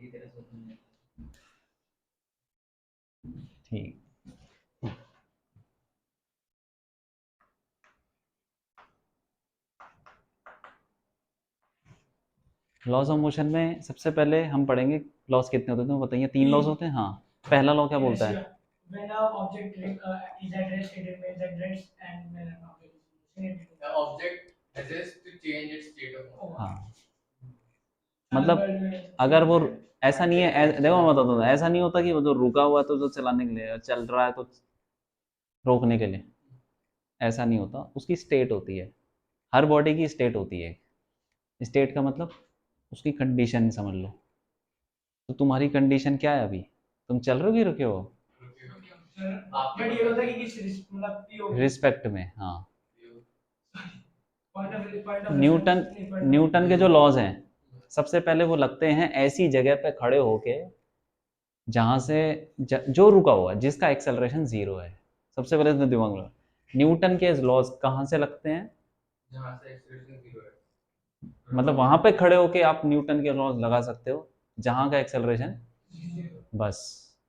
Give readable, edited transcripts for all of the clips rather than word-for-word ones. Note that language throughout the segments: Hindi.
ठीक। लॉज ऑफ मोशन में सबसे पहले हम पढ़ेंगे लॉस कितने होते हैं, तो बताइए 3 लॉज होते हैं। हाँ, पहला लॉ क्या बोलता है? When a object is at rest, it remains at rest, and when an object is in motion, it The object has to change its state of motion. हाँ, मतलब अगर वो ऐसा नहीं है, देखो मैं बताता हूँ, ऐसा नहीं होता कि वो जो रुका हुआ है तो जो चलाने के लिए, चल रहा है तो रोकने के लिए, ऐसा नहीं होता। उसकी स्टेट होती है, हर बॉडी की स्टेट होती है। स्टेट का मतलब उसकी कंडीशन समझ लो। तो तुम्हारी कंडीशन क्या है अभी? तुम चल रहे हो कि रुके हो? बट ये होता है कि किस मतलब POV रिस्पेक्ट में, हाँ। पॉइंट ऑफ न्यूटन न्यूटन के जो लॉज हैं, सबसे पहले वो लगते हैं ऐसी जगह पे खड़े होके जहां से जो रुका हुआ है, जिसका एक्सेलरेशन 0 है। सबसे पहले तो दिमाग में न्यूटन के लॉज कहाँ से लगते हैं? जहाँ से एक्सेलरेशन 0 है, मतलब वहां पे खड़े होके आप न्यूटन के लॉज लगा सकते हो जहां का एक्सेलरेशन, बस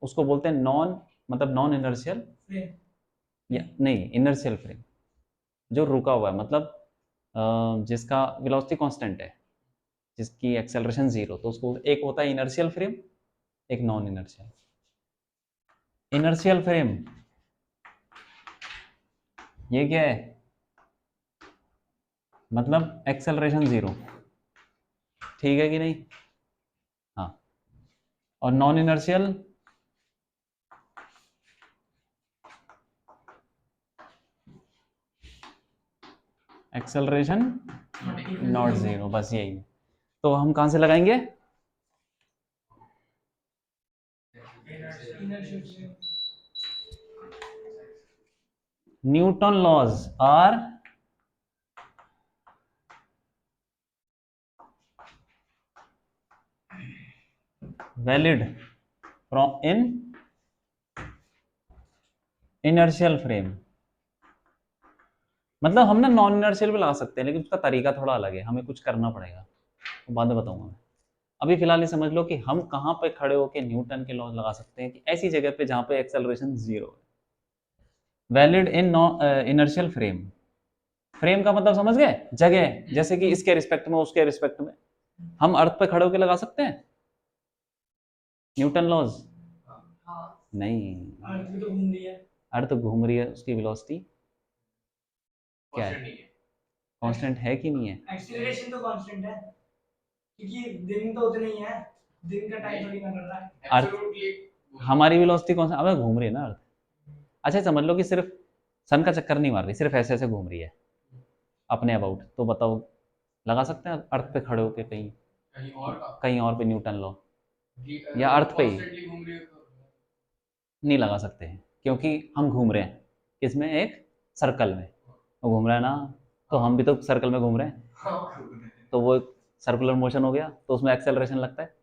उसको बोलते हैं नॉन, मतलब नॉन इनर्शियल, या नहीं इनर्शियल फ्रेम। जो रुका हुआ है, मतलब जिसका वेलोसिटी कांस्टेंट है, जिसकी एक्सेलरेशन 0, तो उसको एक होता है इनर्शियल फ्रेम, एक नॉन इनर्शियल। इनर्शियल फ्रेम ये क्या है? मतलब एक्सेलरेशन 0, ठीक है कि नहीं? हाँ। और नॉन इनर्शियल एक्सेलरेशन नॉट 0, बस यही है। तो हम कहां से लगाएंगे? Newton laws are valid from in inertial frame. मतलब हम ना नॉन इनर्शियल भी लगा सकते हैं, लेकिन उसका तरीका थोड़ा अलग है, हमें कुछ करना पड़ेगा, तो बाद में बताऊंगा मैं। अभी फिलहाल ये समझ लो कि हम कहाँ पे खड़े होकर न्यूटन के लॉज लगा सकते हैं, कि ऐसी जगह पे जहाँ पे एक्सेलरेशन 0 है। Valid in inertial frame. Frame का मतलब समझ गए? जगह, जैसे कि इसके रिस्पेक्ट में, उसके रिस्पेक्ट में। हम अर्थ पे खड़े होकर लगा सकते हैं न्यूटन लॉज? नहीं, अर्थ भी तो घूम रही है। अर्थ घूम रही है, उसकी वेलोसिटी क्या है? कांस्टेंट है कि नहीं है? एक्सीलरेशन तो कांस्टेंट है, क्योंकि दिन तो उतना ही है, दिन का टाइम थोड़ी कम कर रहा है। अर्थ हमारी वेलोसिटी कौन सा, अब घूम रही है ना अर्थ। अच्छा समझ लो कि सिर्फ सन का चक्कर नहीं मार रही, सिर्फ ऐसे ऐसे घूम रही है अपने अबाउट, तो बताओ लगा सकते हैं अर्थ पे खड़े होके कहीं कहीं और पे न्यूटन लॉ, या अर्थ पे ही नहीं लगा सकते हैं, क्योंकि हम घूम रहे हैं किसमें, एक सर्कल में। वो घूम रहा है ना, तो हम भी तो सर्कल में घूम रहे हैं, तो वो सर्कुलर मोशन हो गया, तो उसमें एक्सेलरेशन लगता है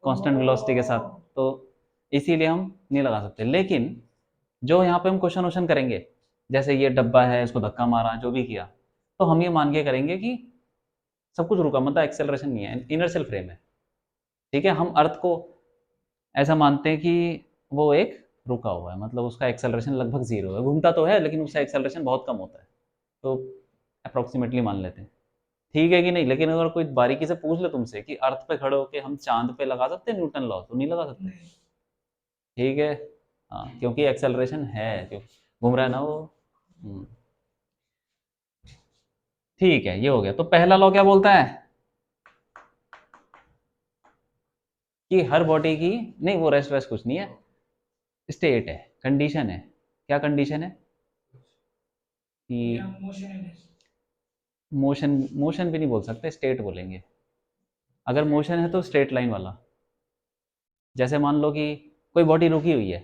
कांस्टेंट वेलोसिटी के साथ, तो इसीलिए हम नहीं लगा सकते। लेकिन जो यहाँ पे हम क्वेश्चन वोश्चन करेंगे, जैसे ये डब्बा है, इसको धक्का मारा, जो भी किया, तो हम ये मान के करेंगे कि सब कुछ रुका, मतलब एक्सेलरेशन नहीं है, इनर्शियल फ्रेम है। ठीक है, हम अर्थ को ऐसा मानते हैं कि वो एक रुका हुआ है, मतलब उसका एक्सेलरेशन लगभग 0 है, घूमता तो है लेकिन उसका एक्सेलरेशन बहुत कम होता है, तो अप्रोक्सीमेटली मान लेते हैं। ठीक है कि नहीं? लेकिन अगर कोई बारीकी से पूछ ले तुमसे कि अर्थ पे खड़े होके हम चांद पे लगा सकते हैं न्यूटन लॉ, तो नहीं लगा सकते। ठीक है, हाँ, क्योंकि एक्सेलरेशन है, जो घूम रहा है ना वो। हम्म, ठीक है, ये हो गया। तो पहला लॉ क्या बोलता है? कि हर बॉडी की, नहीं वो रेस्ट वेस्ट कुछ नहीं है, स्टेट है, कंडीशन है। क्या कंडीशन है? कि मोशन, मोशन भी नहीं बोल सकते, स्टेट बोलेंगे। अगर मोशन है तो स्ट्रेट लाइन वाला। जैसे मान लो कि कोई बॉडी रुकी हुई है,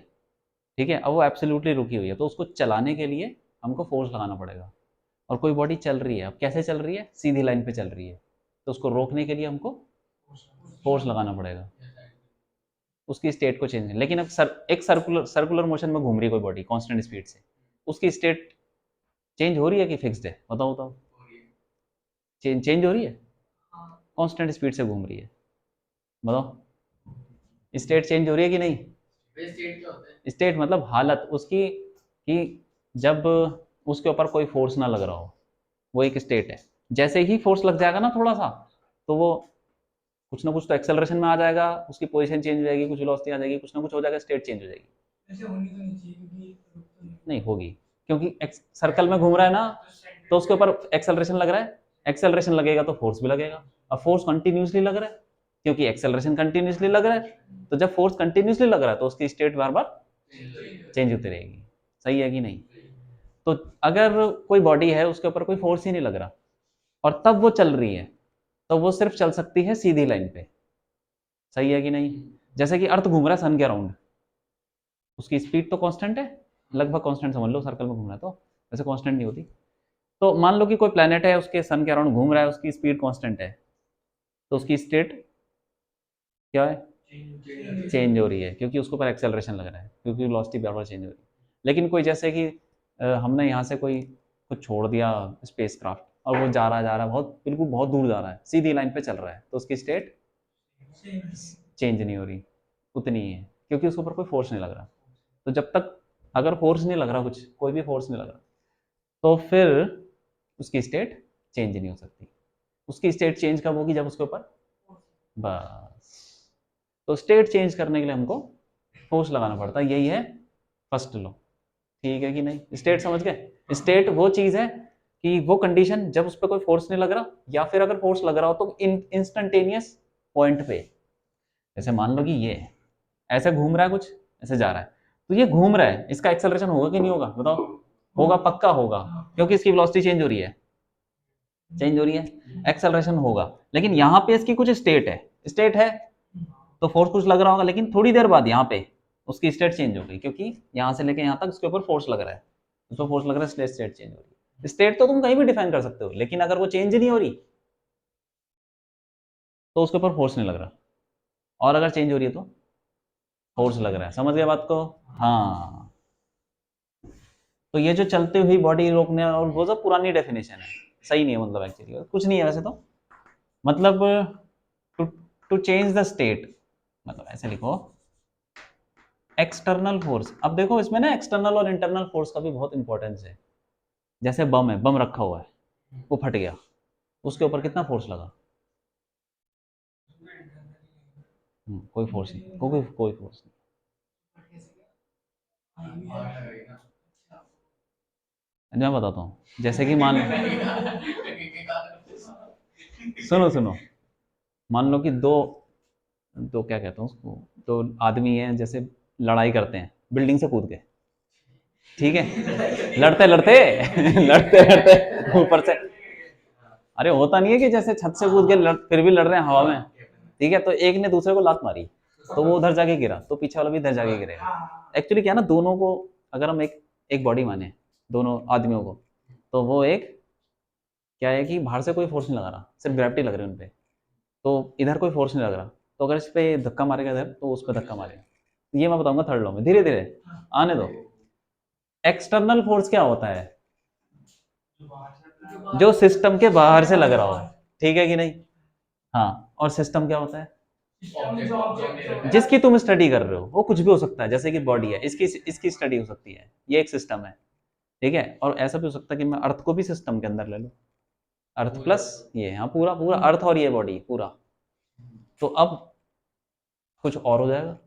ठीक है, अब वो एब्सोल्युटली रुकी हुई है, तो उसको चलाने के लिए हमको फोर्स लगाना पड़ेगा। और कोई बॉडी चल रही है, अब कैसे चल रही है? सीधी लाइन पे चल रही है, तो उसको रोकने के लिए हमको फोर्स लगाना पड़ेगा, उसकी स्टेट को चेंज। लेकिन अब एक सर्कुलर सर्कुलर मोशन में घूम रही है कोई बॉडी कांस्टेंट स्पीड से, उसकी स्टेट चेंज हो रही है कि फिक्स्ड है? बताओ बताओ। चेंज हो रही है, कांस्टेंट स्पीड से घूम रही है, बताओ। स्टेट चेंज हो रही है कि नहीं? वे स्टेट क्या होता है? स्टेट मतलब हालत उसकी, कि जब उसके ऊपर कोई फोर्स ना लग रहा हो, वो एक स्टेट है। जैसे ही फोर्स लग जाएगा ना थोड़ा सा, तो वो कुछ ना कुछ तो एक्सेलरेशन में आ जाएगा, उसकी पोजीशन चेंज हो जाएगी, कुछ वेलोसिटी आ जाएगी, कुछ ना कुछ हो जाएगा, स्टेट चेंज हो जाएगी। ऐसे होनी तो नहीं चाहिए क्योंकि रुक तो नहीं। नहीं होगी, क्योंकि सर्कल में घूम रहा है ना, तो उसके ऊपर एक्सेलरेशन लग रहा है, एक्सेलरेशन लगेगा तो फोर्स भी लगेगा। अब फोर्स कंटिन्यूसली लग रहा है, क्योंकि एक्सेलरेशन कंटिन्यूसली लग रहा है, तो जब फोर्स कंटिन्यूसली लग रहा है तो उसकी स्टेट बार बार चेंज होती रहेगी। सही है कि नहीं? तो अगर कोई बॉडी है उसके ऊपर कोई फोर्स ही नहीं लग रहा और तब वो चल रही है, तो वो सिर्फ चल सकती है सीधी लाइन पे। सही है कि नहीं? जैसे कि अर्थ घूम रहा है सन के अराउंड, उसकी स्पीड तो कांस्टेंट है, लगभग कांस्टेंट समझ लो, सर्कल में घूम रहा है तो वैसे कांस्टेंट नहीं होती। तो मान लो कि कोई प्लेनेट है, उसके सन के अराउंड घूम रहा है, उसकी स्पीड कांस्टेंट है, तो उसकी स्टेट क्या है? चेंज हो रही है, क्योंकि उसके ऊपर एक्सेलरेशन लग रहा है, क्योंकि वेलोसिटी बार बार चेंज हो रही है। लेकिन कोई जैसे कि हमने यहाँ से कोई कुछ छोड़ दिया स्पेस क्राफ्ट, और वो जा रहा है बहुत, बिल्कुल बहुत दूर जा रहा है, सीधी लाइन पे चल रहा है, तो उसकी स्टेट चेंज नहीं हो रही, उतनी ही है, क्योंकि उसके ऊपर कोई फोर्स नहीं लग रहा। तो जब तक अगर फोर्स नहीं लग रहा, कुछ कोई भी फोर्स नहीं लग रहा, तो फिर उसकी स्टेट चेंज नहीं हो सकती। उसकी स्टेट चेंज कब होगी? जब उसके ऊपर, बस। तो स्टेट चेंज करने के लिए हमको फोर्स लगाना पड़ता है, यही है फर्स्ट लॉ। ठीक है कि नहीं? स्टेट समझ गए? स्टेट वो चीज है कि वो कंडीशन जब उस पर कोई फोर्स नहीं लग रहा, या फिर अगर फोर्स लग रहा हो तो इंस्टेंटेनियस पॉइंट पे। जैसे मान लो कि ये ऐसे घूम रहा है, कुछ ऐसे जा रहा है, तो ये घूम रहा है, इसका एक्सेलरेशन होगा कि नहीं होगा? बताओ। होगा, पक्का होगा, क्योंकि इसकी वेलोसिटी चेंज हो रही है, चेंज हो रही है, एक्सेलरेशन होगा। लेकिन यहाँ पे इसकी कुछ स्टेट है तो फोर्स कुछ लग रहा होगा, लेकिन थोड़ी देर बाद यहाँ पे उसकी स्टेट चेंज हो गई, क्योंकि यहाँ से लेके यहाँ तक उसके ऊपर फोर्स लग रहा है, उस पर फोर्स लग रहा है, इसलिए स्टेट चेंज हो रही है। स्टेट तो तुम कहीं भी डिफाइन कर सकते हो, लेकिन अगर वो चेंज नहीं हो रही तो उसके ऊपर फोर्स नहीं लग रहा, और अगर चेंज हो रही है तो फोर्स लग रहा है। समझ गए बात को? हाँ। तो ये जो चलती हुई बॉडी रोकने और वो सब पुरानी डेफिनेशन है, सही नहीं है, मतलब एक्चुअली कुछ नहीं है वैसे तो। मतलब to to change the state, मतलब ऐसे लिखो एक्सटर्नल फोर्स। अब देखो इसमें ना एक्सटर्नल और इंटरनल फोर्स का भी बहुत इंपॉर्टेंस है। जैसे बम है, बम रखा हुआ है, वो फट गया, उसके ऊपर कितना फोर्स लगा? कोई फोर्स नहीं, कोई फोर्स नहीं। मैं बताता हूँ, जैसे कि मान सुनो सुनो, मान लो कि दो दो क्या कहते हैं उसको, दो आदमी हैं, जैसे लड़ाई करते हैं बिल्डिंग से कूद के, ठीक है, लड़ते लड़ते लड़ते लड़ते ऊपर से, अरे होता नहीं है कि जैसे छत से कूद के फिर भी लड़ रहे हैं हवा में, ठीक है, तो एक ने दूसरे को लात मारी तो वो उधर जाके गिरा, तो पीछे वाला भी इधर जाके गिरेगा। एक्चुअली क्या है ना, दोनों को अगर हम एक एक बॉडी माने, दोनों आदमियों को, तो वो एक क्या है कि बाहर से कोई फोर्स नहीं लगा रहा, सिर्फ ग्रेविटी लग रही है उन पे, तो इधर कोई फोर्स नहीं लग रहा, तो अगर इस पे धक्का मारेगा इधर, तो उस पर धक्का मारेगा। ये मैं बताऊंगा थर्ड लॉ में, धीरे धीरे आने दो। एक्सटर्नल फोर्स क्या होता है? जो सिस्टम के बाहर से लग रहा हो, ठीक है कि नहीं? हाँ, और सिस्टम क्या होता है? जिसकी तुम स्टडी कर रहे हो, वो कुछ भी हो सकता है, जैसे कि बॉडी है, इसकी स्टडी हो सकती है, ये एक सिस्टम है, ठीक है। और ऐसा भी हो सकता है कि मैं अर्थ को भी सिस्टम के अंदर ले लूं, अर्थ प्लस ये, हाँ पूरा पूरा अर्थ और ये बॉडी पूरा, तो अब कुछ और हो जाएगा।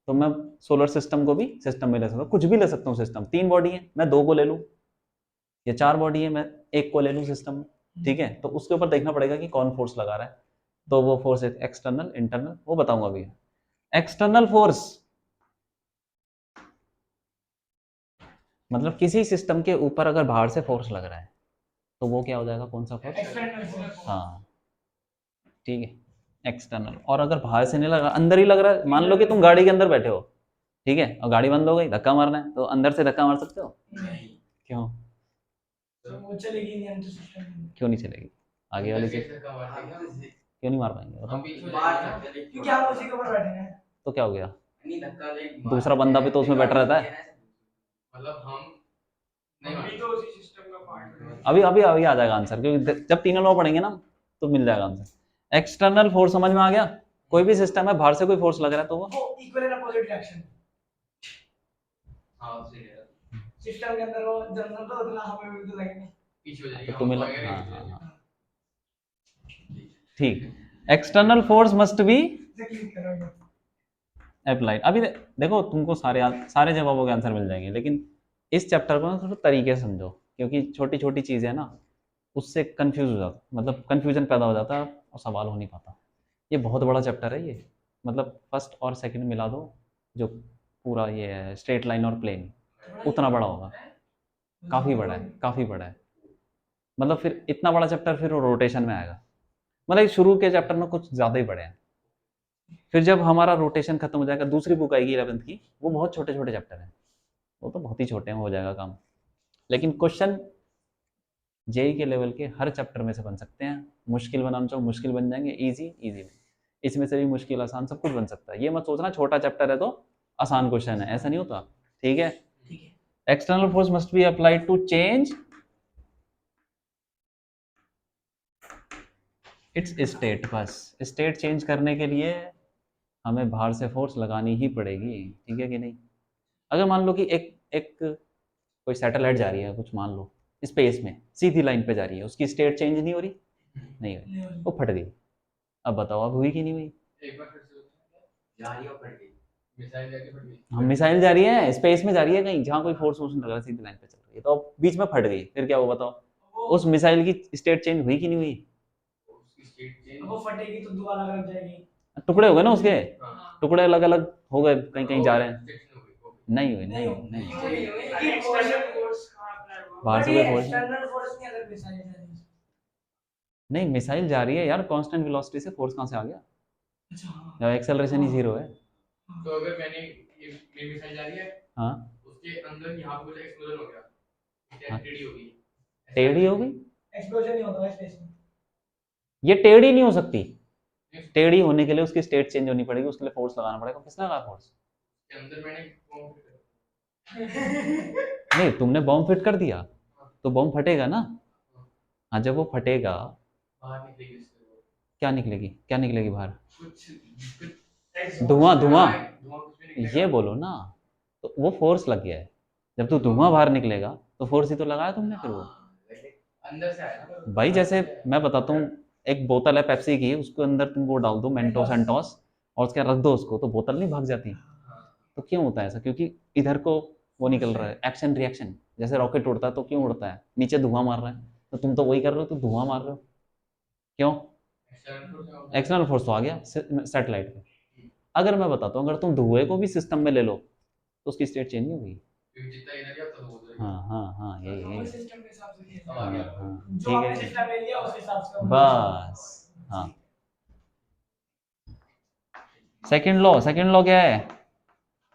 तो मैं सोलर सिस्टम को भी सिस्टम में ले सकता हूँ, कुछ भी ले सकता हूँ सिस्टम। 3 बॉडी है, मैं 2 को ले लूँ, या 4 बॉडी है, मैं 1 को ले लूँ सिस्टम में, ठीक है। तो उसके ऊपर देखना पड़ेगा कि कौन फोर्स लगा रहा है, तो वो फोर्स एक्सटर्नल इंटरनल वो बताऊंगा अभी। एक्सटर्नल फोर्स मतलब किसी सिस्टम के ऊपर अगर बाहर से फोर्स लग रहा है, तो वो क्या हो जाएगा? कौन सा फोर्स? हाँ, ठीक है, एक्सटर्नल। और अगर बाहर से नहीं लग रहा, अंदर ही लग रहा है, मान लो कि तुम गाड़ी के अंदर बैठे हो, ठीक है, और गाड़ी बंद हो गई, धक्का मारना है, तो अंदर से धक्का मार सकते हो? क्यों? वो चलेगी नहीं अंदर सिस्टम। क्यों नहीं चलेगी? आगे वाली चीज क्यों नहीं मार पाएंगे बताओ? क्योंकि हम उसी के ऊपर बैठे हैं। तो क्या हो गया? दूसरा बंदा भी तो उसमें बैठा रहता है। मतलब हम भी तो उसी सिस्टम का पार्ट है। अभी अभी अभी आ जाएगा आंसर, क्योंकि जब तीनों लॉ पढ़ेंगे ना तो मिल जाएगा आंसर। एक्सटर्नल फोर्स समझ में आ गया? कोई भी सिस्टम है, बाहर से कोई फोर्स लग रहा है तो वो इक्वल एंड अपोजिट रिएक्शन हाँ सही है सिस्टम के अंदर वो जनरल तो उतना हमें भी तो लगेगा पीछे हो जाएगी तो हम तुम्हें आगे हाँ नहीं हाँ जाएगी। हाँ ठीक। एक्सटर्नल फोर्स मस्ट बी से क्लिक करोगे अप्लाइड। अभी देखो तुमको सारे जवाबों के आंसर मिल जाएंगे, लेकिन इस चैप्टर को ना थोड़ा तरीके से समझो, क्योंकि छोटी छोटी चीज़ें है ना, उससे कंफ्यूज हो जाता, मतलब कंफ्यूजन पैदा हो जाता है और सवाल हो नहीं पाता। ये बहुत बड़ा चैप्टर है ये, मतलब फर्स्ट और सेकंड मिला दो, जो पूरा ये है स्ट्रेट लाइन और प्लेन, उतना बड़ा होगा। काफ़ी बड़ा है, काफ़ी बड़ा है। मतलब फिर इतना बड़ा चैप्टर फिर वो रोटेशन में आएगा, मतलब शुरू के चैप्टर में कुछ ज़्यादा ही बड़े हैं। फिर जब हमारा रोटेशन खत्म हो जाएगा, दूसरी बुक आएगी 11th की, वो बहुत छोटे छोटे चैप्टर हैं, वो तो बहुत ही छोटे हैं, हो जाएगा काम। लेकिन क्वेश्चन जेई के लेवल के हर चैप्टर में से बन सकते हैं। मुश्किल बनाना चाहो मुश्किल बन जाएंगे, इजी इजी में, इसमें से भी मुश्किल आसान सब कुछ बन सकता है। ये मत सोचना छोटा चैप्टर है तो आसान क्वेश्चन है, ऐसा नहीं होता। ठीक है। External force must be applied to change its state. बस स्टेट चेंज करने के लिए हमें बाहर से फोर्स लगानी ही पड़ेगी, ठीक है कि नहीं। अगर मान लो कि एक एक कोई सैटेलाइट जा रही है, कुछ मान लो स्पेस में सीधी लाइन पे जा रही है, उसकी स्टेट चेंज नहीं हो रही, नहीं हो रही, वो फट गई। अब बताओ अब हुई कि नहीं हुई। एक बार फिर से जा रही है फट गई मिसाइल जाके फट गई हम मिसाइल जा रही है, स्पेस में जा रही है कहीं जहाँ कोई फोर्स नहीं लग रहा, सीधी लाइन पे चल रही है, तो अब बीच में फट गई, फिर क्या हुआ बताओ। उस मिसाइल की स्टेट चेंज हुई कि नहीं हुई। उसकी स्टेट चेंज वो फटेगी तो दुआ लग जाएगी टुकड़े हो गए ना उसके, हाँ टुकड़े अलग अलग हो गए, कहीं कहीं जा रहे हैं। सेक्शन हो गई हो गई। नहीं हुई, नहीं हुई, नहीं हुई। एक्सटर्नल फोर्स कहां अप्लाई हुआ बाहर से कोई फोर्स नहीं। एक्सटर्नल फोर्स नहीं अगर मिसाइल जा रही है नहीं, मिसाइल जा रही है यार, कांस्टेंट वेलोसिटी से फोर्स कहाँ से आ गया, अच्छा हाँ जब एक्सेलरेशन ही जीरो है। तो अगर मैंने ये मेरी मिसाइल जा रही है हाँ उसके अंदर यहाँ पे कुछ एक्सप्लोजन हो गया हाँ। टेढ़ी हो गई टेढ़ी हो गई, एक्सप्लोजन नहीं होता है स्पेस में ये टेढ़ी नहीं हो सकती। टेढ़ी होने के लिए उसकी स्टेट चेंज होनी पड़ेगी, उसके लिए फोर्स लगाना पड़ेगा। किसने लगाया फोर्स। के अंदर मैंने बॉम्ब फिट कर नहीं, तुमने बॉम्ब फिट कर दिया तो बॉम्ब फटेगा ना। हाँ, जब वो फटेगा बाहर निकलेगी उससे वो क्या निकलेगी, क्या निकलेगी बाहर। कुछ धुआं, धुआं, धुआं कुछ भी निकलेगा ये बोलो ना। तो वो फोर्स लग गया है, जब तो धुआं बाहर निकलेगा तो फोर्स ही तो लगाया तुमने फिर वो। अंदर से आया ना भाई जैसे मैं बताता हूँ, एक बोतल है पेप्सी की, उसके अंदर तुम वो डाल दो मेंटोस एंटोस और उसके रख दो उसको, तो बोतल नहीं भाग जाती। तो क्यों होता है ऐसा, क्योंकि इधर को वो निकल रहा है, एक्शन रिएक्शन। जैसे रॉकेट उड़ता है तो क्यों उड़ता है, नीचे धुआं मार रहा है, तो तुम तो वही कर रहे हो, तो धुआं मार रहे हो क्यों। एक्सटर्नल फोर्स तो आ गया सैटेलाइट पे। अगर मैं बताता हूँ, अगर तुम धुएं को भी सिस्टम में ले लो तो उसकी स्टेट चेंज नहीं होगी। जितना इधर गया उतना उधर हाँ हाँ हाँ, यही वो यही। सिस्टम के हिसाब से किया अब आ गया हाँ, जो ठीक आपने है। सिस्टम ले लिया उस हिसाब से बस हाँ। सेकंड लॉ क्या है।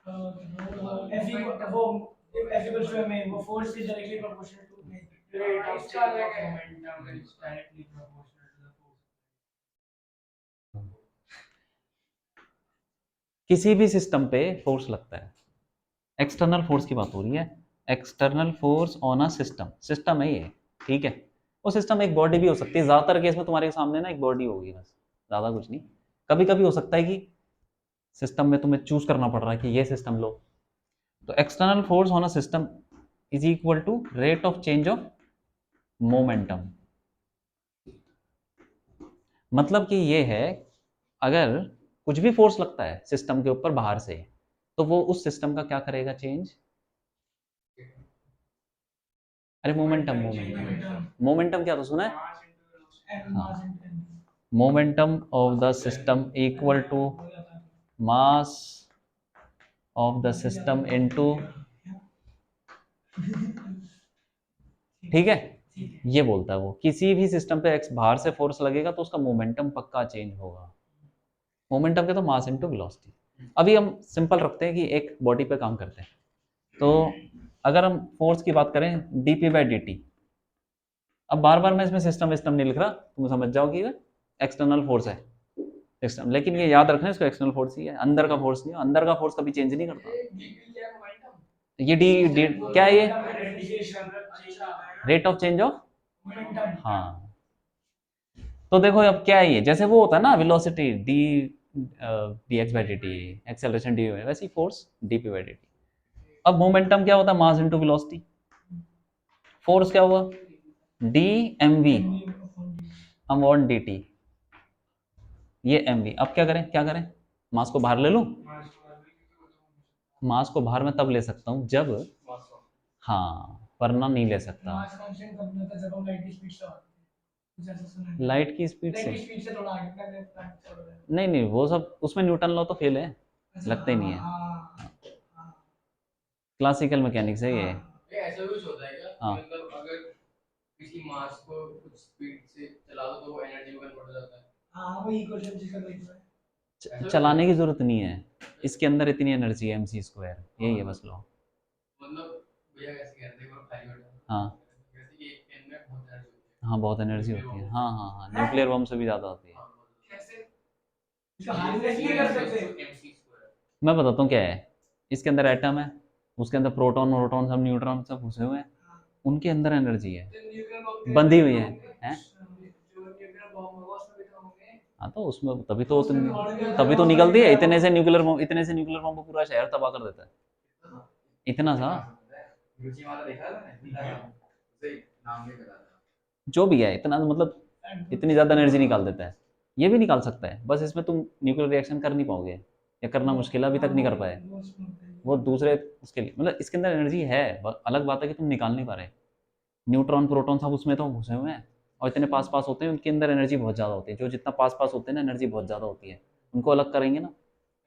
F equal वो F equals to ma वो force is directly proportional to rate of change of momentum is directly proportional to the force किसी भी सिस्टम पे फोर्स लगता है, एक्सटर्नल फोर्स की बात हो रही है। External force on a system, system है ये, ठीक है। वो सिस्टम एक बॉडी भी हो सकती है, ज़्यादातर केस में तुम्हारे सामने ना एक बॉडी होगी बस, ज़्यादा कुछ नहीं। कभी कभी हो सकता है कि सिस्टम में तुम्हें चूज करना पड़ रहा है कि ये सिस्टम लो। तो external force on a system is equal to rate of change of momentum. मतलब कि ये है, अगर कुछ भी फोर्स लगता है सिस्टम के ऊपर बाहर से, तो वो उस सिस्टम का क्या करेगा, चेंज। अरे मोमेंटम, मोमेंटम क्या तो सुना है। हाँ, momentum of the system equal to mass of the system into, ठीक है। ये बोलता है वो, किसी भी सिस्टम पे एक्स बाहर से फोर्स लगेगा तो उसका मोमेंटम पक्का चेंज होगा। मोमेंटम के तो मास इनटू वेलोसिटी। अभी हम सिंपल रखते हैं कि एक बॉडी पे काम करते हैं, तो अगर हम फोर्स की बात करें dp बाई dt, अब बार बार मैं इसमें सिस्टम विस्टम नहीं लिख रहा, तुम समझ जाओ कि एक्सटर्नल फोर्स है सिस्टम, लेकिन ये याद रखना इसको एक्सटर्नल फोर्स ही है, अंदर का फोर्स नहीं है, अंदर का फोर्स कभी चेंज नहीं करता। ये डी क्या है, ये रेट ऑफ चेंज ऑफ, हाँ। तो देखो अब क्या है ये, जैसे वो होता है ना velocity D D X by D T, acceleration D है, वैसे ही force D P by D T. अब मोमेंटम क्या होता है? Mass into velocity. फोर्स क्या हुआ? D M V upon D T, ये एम वी। अब क्या करें, क्या करें? मास को बाहर ले लूं? मास को बाहर मैं तब ले सकता हूं जब, हाँ, वरना नहीं ले सकता। मास कांस्टेंट कब होता है? जब हम लाइट की स्पीड से आते हैं, जैसे सुना है। लाइट की स्पीड लाइट से? की स्पीड से थोड़ा आगे चल रहा है। नहीं नहीं, वो सब उसमें न्यूटन लॉ तो फेल है, अच्छा, लगता ही नहीं है। हाँ, हाँ, क्लासिकल मैकेनिक्स है ये। हाँ। ये ऐसा कुछ होता है क्या? हाँ। मतलब अगर किसी मास को कुछ स्पीड से चला दो तो वो एनर्जी में कन्वर्ट हो जाता है। हाँ, वो इक्वेशन जिसका देखना है। चलाने की जरूरत नहीं है, इसके अंदर इतनी एनर्जी है एम सी स्क्वायर, यही है बस लॉ। मतलब भैया कैसे कहते हैं, वो खाली बैठा। हाँ जैसे कि एक पेन में बहुत एनर्जी होती है। हाँ, बहुत एनर्जी होती है, हाँ हाँ हाँ, न्यूक्लियर बम से भी ज़्यादा होती है। हाँ, कैसे? इसका हार्नेस नहीं कर सकते। MC square. मैं बताता हूँ क्या है। इसके अंदर एटम है, उसके अंदर प्रोटॉन प्रोटॉन सब न्यूट्रॉन सब घुसे हुए हैं, उनके अंदर एनर्जी है, न्यूक्लियर बॉम्ब बंधी हुई है, हैं? जो न्यूक्लियर बॉम्ब होगा उसमें भी तो होंगे। हाँ तो उसमें तभी तो निकलती है, इतने से न्यूक्लियर बम, इतने से न्यूक्लियर बम पूरा शहर तबाह कर देता है, इतना सा। रुचि वाला देखा था ना? सही नाम नहीं पता था। जो भी है, इतना मतलब इतनी ज़्यादा एनर्जी निकाल देता है। ये भी निकाल सकता है, बस इसमें तुम न्यूक्लियर रिएक्शन कर नहीं पाओगे, या करना मुश्किल है, अभी तक नहीं कर पाए। वो दूसरे उसके लिए, मतलब इसके अंदर एनर्जी है, अलग बात है कि तुम निकाल नहीं पा रहे। न्यूट्रॉन प्रोटॉन सब उसमें तो घुसे हुए हैं, और इतने पास पास होते हैं, उनके अंदर एनर्जी बहुत ज़्यादा होती है। जो जितना पास पास होते हैं ना, एनर्जी बहुत ज़्यादा होती है, उनको अलग करेंगे ना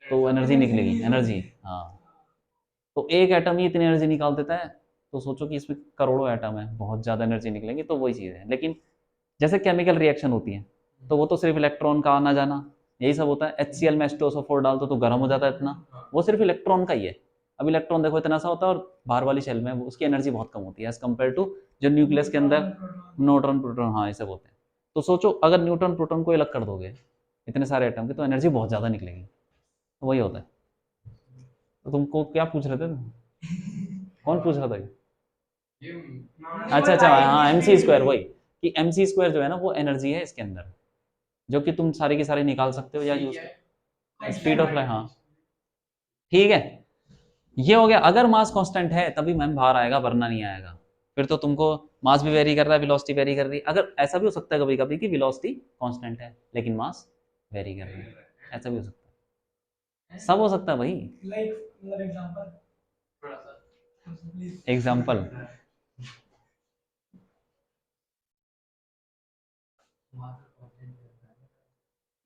तो एनर्जी निकलेगी, एनर्जी। हाँ, तो एक एटम ही इतनी एनर्जी निकाल देता है, तो सोचो कि इसमें करोड़ों एटम है, बहुत ज़्यादा एनर्जी निकलेंगी, तो वही चीज़ है। लेकिन जैसे केमिकल रिएक्शन होती है, तो वो तो सिर्फ इलेक्ट्रॉन का आना जाना, यही सब होता है। HCl में H2SO4 डाल दो तो गर्म हो जाता है इतना, वो सिर्फ इलेक्ट्रॉन का ही है। अब इलेक्ट्रॉन देखो इतना सा होता है, और बाहर वाली शेल में उसकी एनर्जी बहुत कम होती है एज कम्पेयर टू जो न्यूक्लियस के अंदर न्यूट्रॉन प्रोटॉन, हाँ, ये सब होते हैं। तो सोचो अगर न्यूट्रॉन प्रोटॉन को अलग कर दोगे इतने सारे एटम की, तो एनर्जी बहुत ज़्यादा निकलेगी, तो वही होता है। तो तुमको क्या पूछ रहे थे तुम? कौन पूछ रहा था? ये अच्छा अच्छा, हाँ, एम सी स्क्वायर, वही कि एम सी स्क्वायर जो है ना, वो एनर्जी है इसके अंदर, जो कि तुम सारी की सारी निकाल सकते हो या यूज, स्पीड ऑफ लाइट, हाँ ठीक है। ये हो गया, अगर मास कांस्टेंट है तभी मैम बाहर आएगा, वरना नहीं आएगा। फिर तो तुमको मास भी वेरी कर रहा है, वेलोसिटी वेरी कर रही है। अगर ऐसा भी हो सकता है कभी कभी कि वेलोसिटी कांस्टेंट है लेकिन मास वेरी कर रही है, ऐसा भी हो सकता है, सब हो सकता है भाई। लाइक मतलब एग्जांपल थोड़ा सा प्लीज। एग्जाम्पल,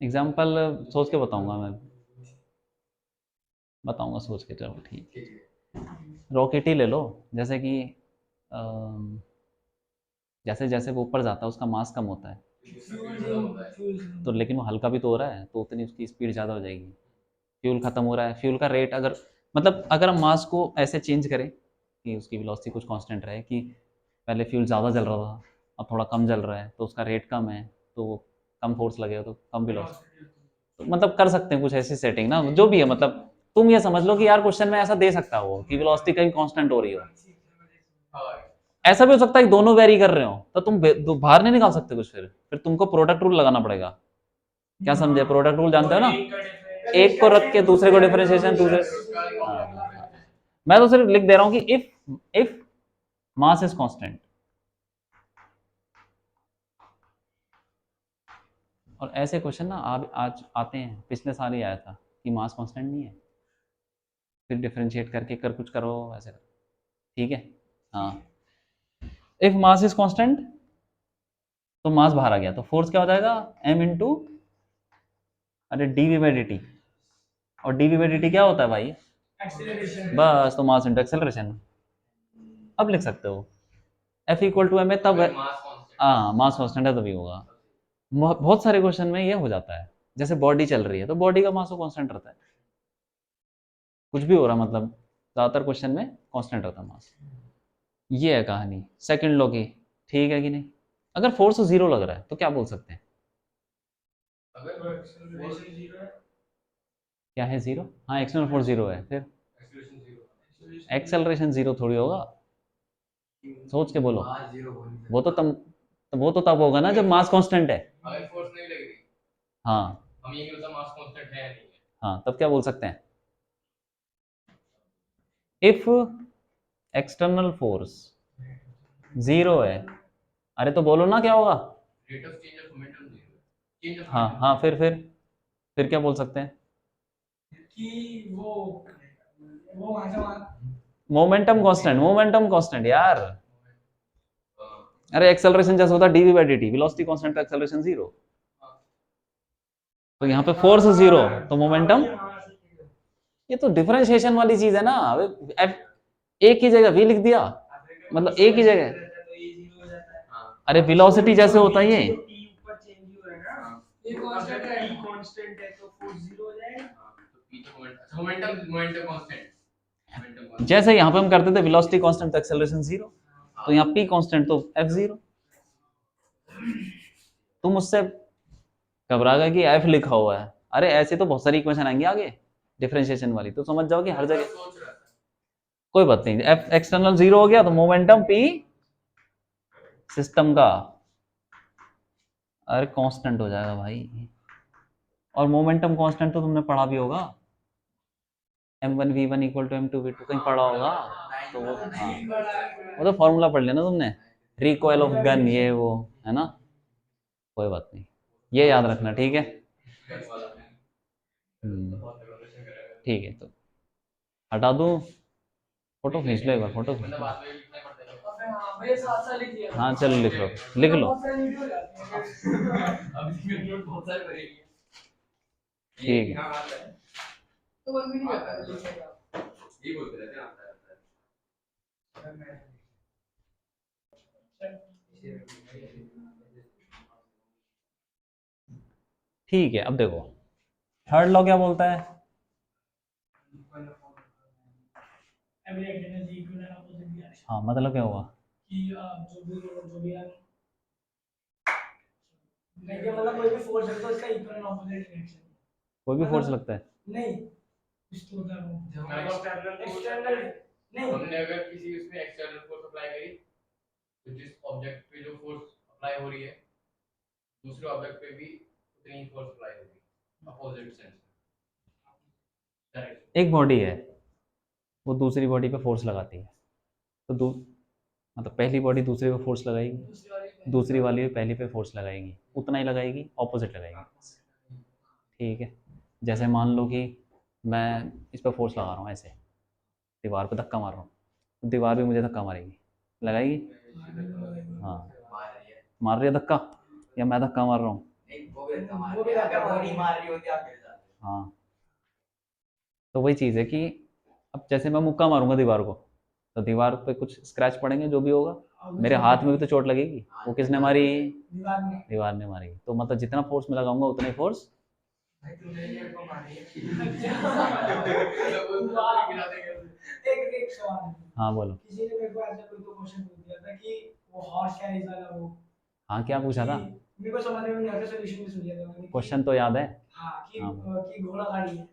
एग्जाम्पल सोच के बताऊंगा मैं, बताऊंगा सोच के, चलो ठीक। ठीक है। रॉकेट ही ले लो, जैसे कि अम, जैसे जैसे वो ऊपर जाता है उसका मास कम होता है, तो लेकिन वो हल्का भी तो हो रहा है, तो उतनी उसकी स्पीड ज़्यादा हो जाएगी। फ्यूल खत्म हो रहा है, फ्यूल का रेट अगर, मतलब अगर हम मास को ऐसे चेंज करें कि उसकी वेलोसिटी कुछ कांस्टेंट रहे, कि पहले फ्यूल ज़्यादा जल रहा था, अब थोड़ा कम जल रहा है, तो उसका रेट कम है, तो वो कम फोर्स लगेगा तो कम वेलोसिटी, तो मतलब कर सकते हैं कुछ ऐसी सेटिंग ना, जो भी है। मतलब तुम ये समझ लो कि यार क्वेश्चन में ऐसा दे सकता है वो कि वेलोसिटी कहीं कांस्टेंट हो रही हो, ऐसा भी हो सकता है कि दोनों वेरी कर रहे हो, तो तुम बाहर नहीं निकाल सकते कुछ, फिर तुमको प्रोडक्ट रूल लगाना पड़ेगा। क्या समझे? प्रोडक्ट रूल जानते हो ना, एक को रख के दूसरे को डिफरेंशिएशन, दूसरे, हाँ। मैं तो सिर्फ लिख दे रहा हूं कि इफ मास इज कांस्टेंट, और ऐसे क्वेश्चन ना आज आते हैं, पिछले साल ही आया था कि मास कांस्टेंट नहीं है, फिर डिफरेंशिएट करके कर कुछ करो ऐसे, ठीक है। हाँ, इफ मास इज कांस्टेंट तो मास बाहर आ गया, तो फोर्स क्या हो जाएगा? m इंटू, अरे D V by D T, और D V by D T क्या होता है भाई? एक्सीलरेशन। बस, तो मास इंटू एक्सेलरेशन। अब लिख सकते हो F इक्वल टू एम है तब, मास कांस्टेंट। हाँ मास कांस्टेंट है तभी होगा। बहुत सारे क्वेश्चन में ये हो जाता है, जैसे बॉडी चल रही है तो बॉडी का मास तो कांस्टेंट रहता है, कुछ भी हो रहा, मतलब ज़्यादातर क्वेश्चन में कांस्टेंट रहता है मास। ये है कहानी सेकंड लॉ की, ठीक है कि नहीं? अगर फोर्स जीरो लग रहा है तो क्या बोल सकते हैं? अगर एक्सेलरेशन जीरो है, क्या है जीरो? हाँ, एक्सटर्नल फोर्स जीरो है, फिर एक्सेलरेशन जीरो, एक्सेलरेशन जीरो थोड़ी होगा, सोच के बोलो। मास जीरो हो नहीं वो तो तब होगा ना जब मास कांस्टेंट है। सकता। अगर फोर्स नहीं लग रही, हाँ, हम ये नहीं होता मास कांस्टेंट है या नहीं है। हाँ, तब क्या बोल सकते हैं? इफ एक्सटर्नल फोर्स 0 है, अरे तो बोलो ना क्या होगा? Rate of change of momentum zero, change of हाँ हाँ, फिर क्या बोल सकते हैं? कि वो वहां से वहां मोमेंटम कांस्टेंट यार। अरे एक्सेलरेशन जैसे होता है dv by dt, velocity constant का एक्सेलरेशन 0, तो यहाँ पे फोर्स 0 तो मोमेंटम, ये तो डिफरेंशिएशन वाली चीज है ना। अब एक ही जगह v लिख दिया, मतलब एक ही जगह। तो ये जीरो हो जाता है। हाँ अरे वेलोसिटी जैसे होता है ये, टी ऊपर चेंज ही हो रहा है ना, ये कांस्टेंट है, टी कांस्टेंट है तो फोर्स जीरो हो जाएगा। हाँ, तो पी तो मोमेंट, अच्छा momentum momentum constant, momentum constant. जैसे यहाँ पे हम करते थे वेलोसिटी कांस्टेंट तो एक्सेलरेशन 0, तो यहाँ p कांस्टेंट तो f0। तुम मुझसे घबरा गए कि f लिखा हुआ है, अरे ऐसे तो बहुत सारी इक्वेशन आएंगी आगे डिफरेंशिएशन वाली, तो समझ जाओ कि हर जगह सोच रहा था कोई बात नहीं। f एक्सटर्नल 0 हो गया तो मोमेंटम p सिस्टम का अरे कांस्टेंट हो जाएगा भाई। और मोमेंटम कांस्टेंट तो तुमने पढ़ा भी होगा, m1v1 इक्वल टू m2v2 कहीं पढ़ा होगा तो वो, हाँ वो तो फॉर्मूला पढ़ लिया ना तुमने, रिकॉइल ऑफ गन ये वो, है ना? कोई बात नहीं, ये याद रखना, ठीक है? ठीक है, तो हटा दूं? फोटो खींच लो एक बार, फोटो खींच मतलब लो। बाद में लिखना पड़ता है। अबे हाँ भैया साथ साथ लिख दिया। हाँ चलो लिख लो, लिख लो। बहुत सारी वीडियो जाती है। अभी मेरे नोट बहुत सारे भरेगी। ठीक है। हाँ आता है, तो मन भी नहीं करता लिखने का। ये बोलते रहते हैं आता है। ठीक है, अब देखो थर्ड लॉ क्या बोलता है? Every action is equal and opposite reaction, हाँ मतलब क्या हुआ? कि जो भी है नहीं, ये मतलब कोई भी फोर्स है तो इसका इक्वल एंड अपोजिट रिएक्शन। कोई भी फोर्स लगता है? नहीं, कुछ तो होता है वो जब हम एक्सटर्नल नहीं, हमने अगर किसी उसमें एक्सटर्नल फोर्स अप्लाई करी तो जिस ऑब्जेक्ट पे जो फोर्स अप्लाई हो रही है दूसरे ऑब्जेक्ट पे भी उतनी ही फोर्स अप्लाई होगी अपोजिट सेंस में, डायरेक्शन। एक बॉडी है, वो दूसरी बॉडी पे फोर्स लगाती है, तो मतलब पहली बॉडी दूसरे पे फोर्स लगाएगी, दूसरी वाली भी पहली पे फोर्स लगाएगी, उतना ही लगाएगी, ऑपोजिट लगाएगी। ठीक है, जैसे मान लो कि मैं इस पर फोर्स लगा रहा हूँ ऐसे, दीवार पे धक्का मार रहा हूँ, तो दीवार भी मुझे धक्का मारेगी, लगाएगी? हाँ, मार रही है धक्का, या मैं धक्का मार रहा हूँ? वो भी धक्का मार रही होती है। हाँ, तो वही चीज़ है कि अब जैसे मैं मुक्का मारूंगा दीवार को, तो दीवार पे कुछ स्क्रैच पड़ेंगे, जो भी होगा, मेरे हाथ में भी तो चोट लगेगी, वो किसने मारी? दीवार में दीवार ने मारी। तो मतलब जितना फोर्स मैं लगाऊंगा उतना ही फोर्स। भाई तूने ये को मारी है। एक सवाल है। हाँ बोलो। किसी ने मेरे को ऐसा कोई तो क्वेश्चन पूछ दिया था कि वो हॉर्स कैरीज वाला वो, हाँ क्या पूछा था? मेरे को समझ में नहीं आता, सॉल्यूशन भी सुन लिया था मैंने क्वेश्चन तो याद है? हाँ हाँ। कि घोड़ा गाड़ी है,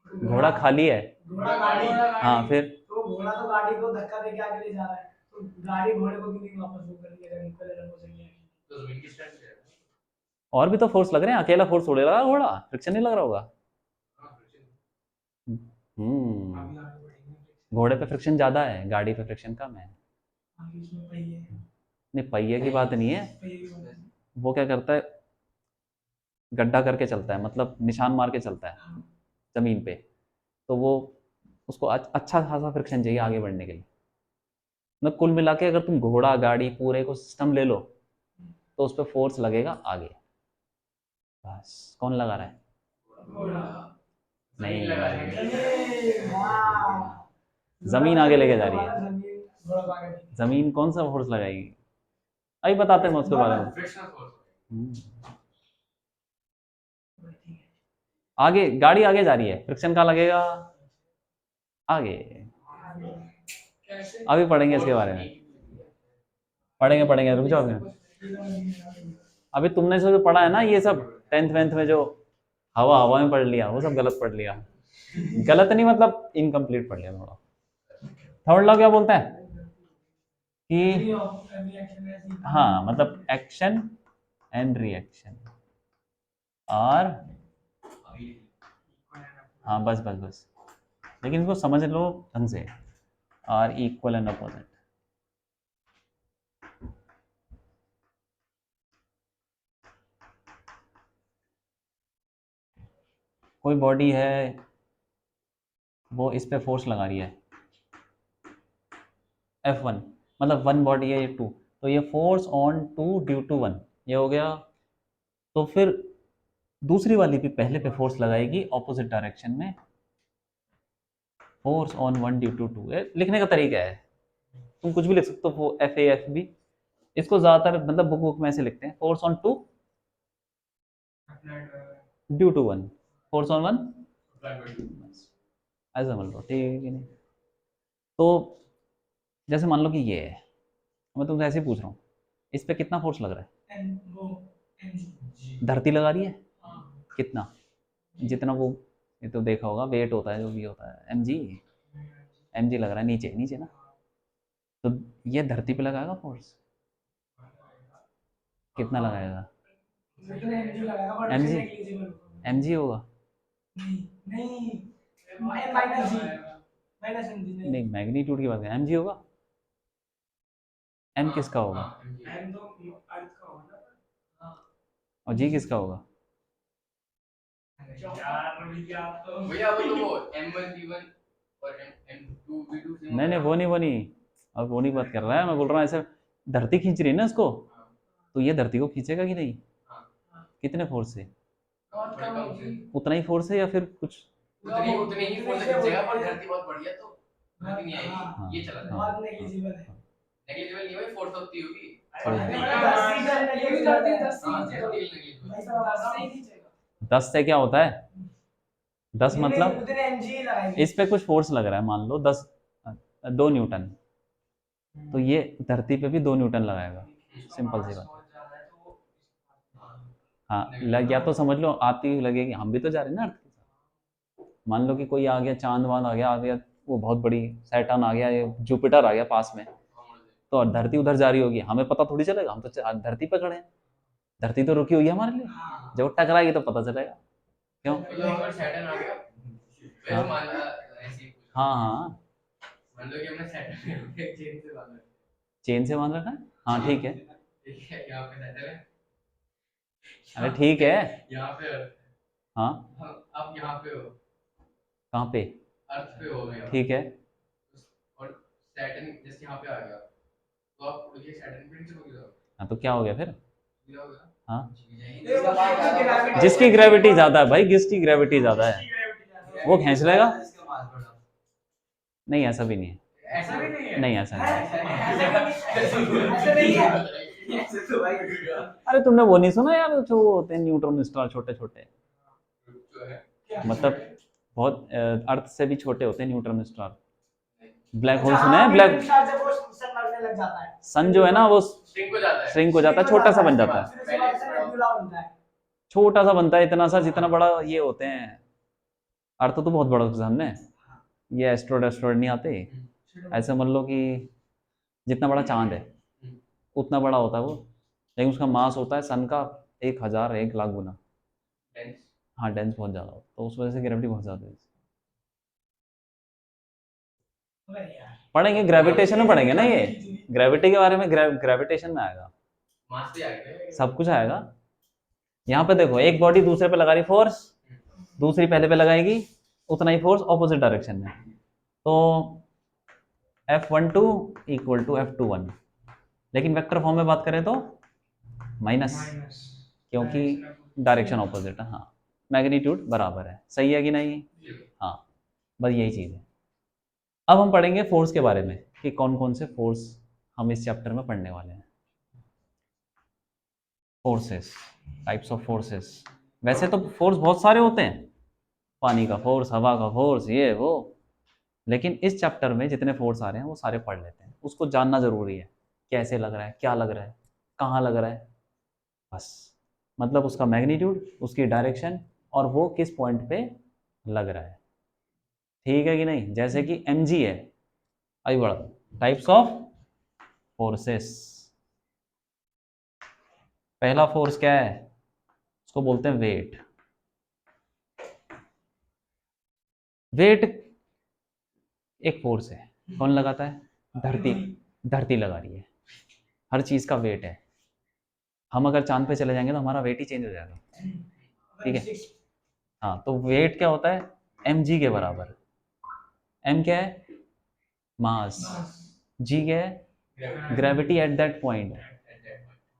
घोड़ा खाली है। घोड़ा गाड़ी, हाँ फिर? तो घोड़ा तो गाड़ी को धक्का देके आगे ले जा रहा है, तो गाड़ी घोड़े को क्यों नहीं वापस वो कर लिया, इक्वल एंड अपोजिट रिएक्शन। तो जमीन की स्ट्रेंथ है। और भी तो फोर्स लग रहे हैं, अकेला फोर्स थोड़े लगा घोड़ा, फ्रिक्शन नहीं लग रहा होगा। हाँ फ्रिक्शन। हम्म, घोड़े पे फ्रिक्शन ज्यादा है, गाड़ी पे फ्रिक्शन कम है। आगे उसमें पहिए, नहीं पहिए की बात नहीं है, पहिए की वजह से। वो क्या करता है, गड्ढा करके चलता है, मतलब निशान मार के चलता है जमीन पे, तो वो उसको अच्छा खासा फ्रिक्शन चाहिए आगे बढ़ने के लिए। मतलब कुल मिला के अगर तुम घोड़ा गाड़ी पूरे को सिस्टम ले लो तो उस पर फोर्स लगेगा आगे। बस कौन लगा रहा है? घोड़ा नहीं लगा रही है। जमीन, वाह, जमीन आगे लेके जा रही है। जमीन घोड़ा को आगे। जमीन कौन सा फोर्स लगाएगी? अभी बताते हैं उसके बारे में। Frictional force. हम्म। आगे गाड़ी आगे जा रही है, फ्रिक्शन कहाँ लगेगा? आगे। कैसे? अभी पढ़ेंगे इसके बारे में, पढ़ेंगे रुक जाओ अभी। अभी तुमने जो पढ़ा है ना ये सब 10th वेंथ में, जो हवा हवा में पढ़ लिया वो सब गलत पढ़ लिया। गलत नहीं मतलब इनकम्प्लीट पढ़ लिया थोड़ा। थर्ड लॉ क्या बोलता है कि हाँ मतलब एक्शन एंड रिएक्शन आर हाँ बस बस बस, लेकिन इसको समझ लो ढंग से, आर इक्वल एंड अपोजिट। कोई बॉडी है, वो इस पे फोर्स लगा रही है F1, मतलब वन बॉडी है ये टू, तो ये force on two due to one, ये हो गया। तो फिर दूसरी वाली भी पहले पे फोर्स लगाएगी ऑपोजिट डायरेक्शन में, force on one due to two. लिखने का तरीका है, तुम कुछ भी लिख सकते हो, FAFB। इसको ज़्यादातर मतलब बुक बुक में ऐसे लिखते हैं, force on two due to one, force on one, ऐसा मान लो, ठीक है कि नहीं। तो जैसे मान लो कि ये है, मैं तुमसे ऐसे ही पूछ रहा हूँ, इस पे कितना फोर्स लग रहा है? धरती लगा रही है कितना, जितना वो, ये तो देखा होगा, वेट होता है जो भी होता है, mg लग रहा है नीचे नीचे ना, तो ये धरती पे लगाएगा फोर्स, कितना लगाएगा? mg mg होगा, नहीं मैग्नीट्यूड की बात है, mg होगा, m किसका होगा और g किसका होगा? भैया वो तो वो M1 V1 और M2 V2 सेम नहीं नहीं, वो नहीं, अब वो नहीं बात कर रहा है, मैं बोल रहा हूँ ऐसे धरती खींच रही है ना इसको, तो ये धरती को खींचेगा कि नहीं? कितने फोर्स से? उतना ही फोर्स है या फिर कुछ? उतने ही फोर्स से खींचेगा, पर धरती बहुत बड़ी है तो धरती नहीं आएगी, हाँ, ये चला हाँ, जाएगा। नेग्लिजिबल है। नेग्लिजिबल नहीं भाई, फोर्स होती होगी। दस से क्या होता है? 10 मतलब उतने mg लगाएगी। इस पे कुछ फोर्स लग रहा है, मान लो 10, 2 न्यूटन, तो ये धरती पे भी 2 न्यूटन लगाएगा, सिंपल सी बात। हाँ लग, या तो समझ लो आती हुई लगेगी, हम भी तो जा रहे हैं ना अर्थ के साथ। मान लो कि कोई आ गया, चांद वांद आ गया, वो बहुत बड़ी सैटर्न आ गया, ये जुपिटर आ गया पास में, तो धरती उधर जा रही होगी, हमें पता थोड़ी चलेगा, हम तो धरती पे खड़े हैं, धरती तो रुकी हुई है हमारे लिए, जब वो टकराएगी तो पता चलेगा। क्यों? मतलब अगर सैटर्न आ गया, वैसे हाँ मान ला, ऐसे ही पूछ हाँ हाँ, मान लो कि हमने सैटर्न एक चेन से बांधा है। चेन से बांध रखा है, हाँ ठीक है, ठीक है, यहाँ पे सैटर्न है, अरे ठीक है, यहाँ पे अर्थ, हाँ आप यहाँ पे हो, कहाँ पे? अर्थ पे हो गए, ठीक है, और सैटर्न जैसे यहाँ पे आ गया, तो आप उड़के सैटर्न पे नीचे पहुंच जाओगे, हाँ तो क्या हो गया फिर? क्या होगा? हाँ ये जिसकी ग्रेविटी ज्यादा है भाई, जिसकी ग्रेविटी ज्यादा है वो खींच लेगा, नहीं ऐसा भी नहीं है, ऐसा भी नहीं है, नहीं ऐसा नहीं है। ऐसा नहीं है। ऐसे तो भाई अरे तुमने वो नहीं सुना यार, जो वो होते हैं न्यूट्रॉन स्टार, छोटे छोटे, जो है मतलब बहुत अर्थ से भी छोटे होते हैं न्यूट्रॉन स्टार। ब्लैक होल अच्छा, सुना है? हाँ, ब्लैक विशाल जब वो सन लगने लग जाता है, सन जो है ना, वो श्रिंक हो जाता है, श्रिंक हो जाता है, छोटा सा बन जाता है, फिर उसके बाद से नेबुला बनता है। छोटा सा बनता है, इतना सा जितना बड़ा ये होते हैं, अर्थ तो बहुत बड़ा होता है सामने, ये एस्ट्रॉयड नहीं आते, ऐसे मान लो कि जितना बड़ा चांद है उतना बड़ा होता है वो, लेकिन उसका मास होता है सन का 1000 1 लाख गुना। डेंस, हाँ डेंस बहुत ज़्यादा होता है, तो उस वजह से ग्रेविटी बहुत ज़्यादा है। अरे यार, पढ़ेंगे ग्रेविटेशन में, पढ़ेंगे ना ये, ग्रेविटी के बारे में, ग्रेविटेशन में आएगा, मास पे आ गया, सब कुछ आएगा। यहाँ पे देखो, एक बॉडी दूसरे पे लगा रही फोर्स, दूसरी पहले पे लगाएगी, उतना ही फोर्स ऑपोजिट डायरेक्शन में, तो F12 इक्वल टू F21, लेकिन वेक्टर फॉर्म में बात करें तो माइनस, क्योंकि डायरेक्शन ऑपोजिट है, हाँ मैग्नीट्यूड बराबर है, सही है कि नहीं? हाँ बस यही चीज़ है। अब हम पढ़ेंगे फोर्स के बारे में कि कौन कौन से फोर्स हम इस चैप्टर में पढ़ने वाले हैं। फोर्सेस, टाइप्स ऑफ फोर्सेस, वैसे तो फोर्स बहुत सारे होते हैं, पानी का फोर्स, हवा का फोर्स, ये वो, लेकिन इस चैप्टर में जितने फोर्स आ रहे हैं वो सारे पढ़ लेते हैं, उसको जानना ज़रूरी है, कैसे लग रहा है, क्या लग रहा है, कहाँ लग रहा है, बस, मतलब उसका मैग्नीट्यूड, उसकी डायरेक्शन, और वो किस पॉइंट पे लग रहा है, ठीक है कि नहीं? जैसे कि mg है, आई बड़ा टाइप्स ऑफ फोर्सेस। पहला फोर्स क्या है? उसको बोलते हैं वेट, वेट एक फोर्स है, कौन लगाता है? धरती। धरती लगा रही है, हर चीज का वेट है। हम अगर चांद पे चले जाएंगे तो हमारा वेट ही चेंज हो जाएगा, ठीक है? हाँ, तो वेट क्या होता है? mg के बराबर। m क्या है? मास। g क्या है? Gravity at that point.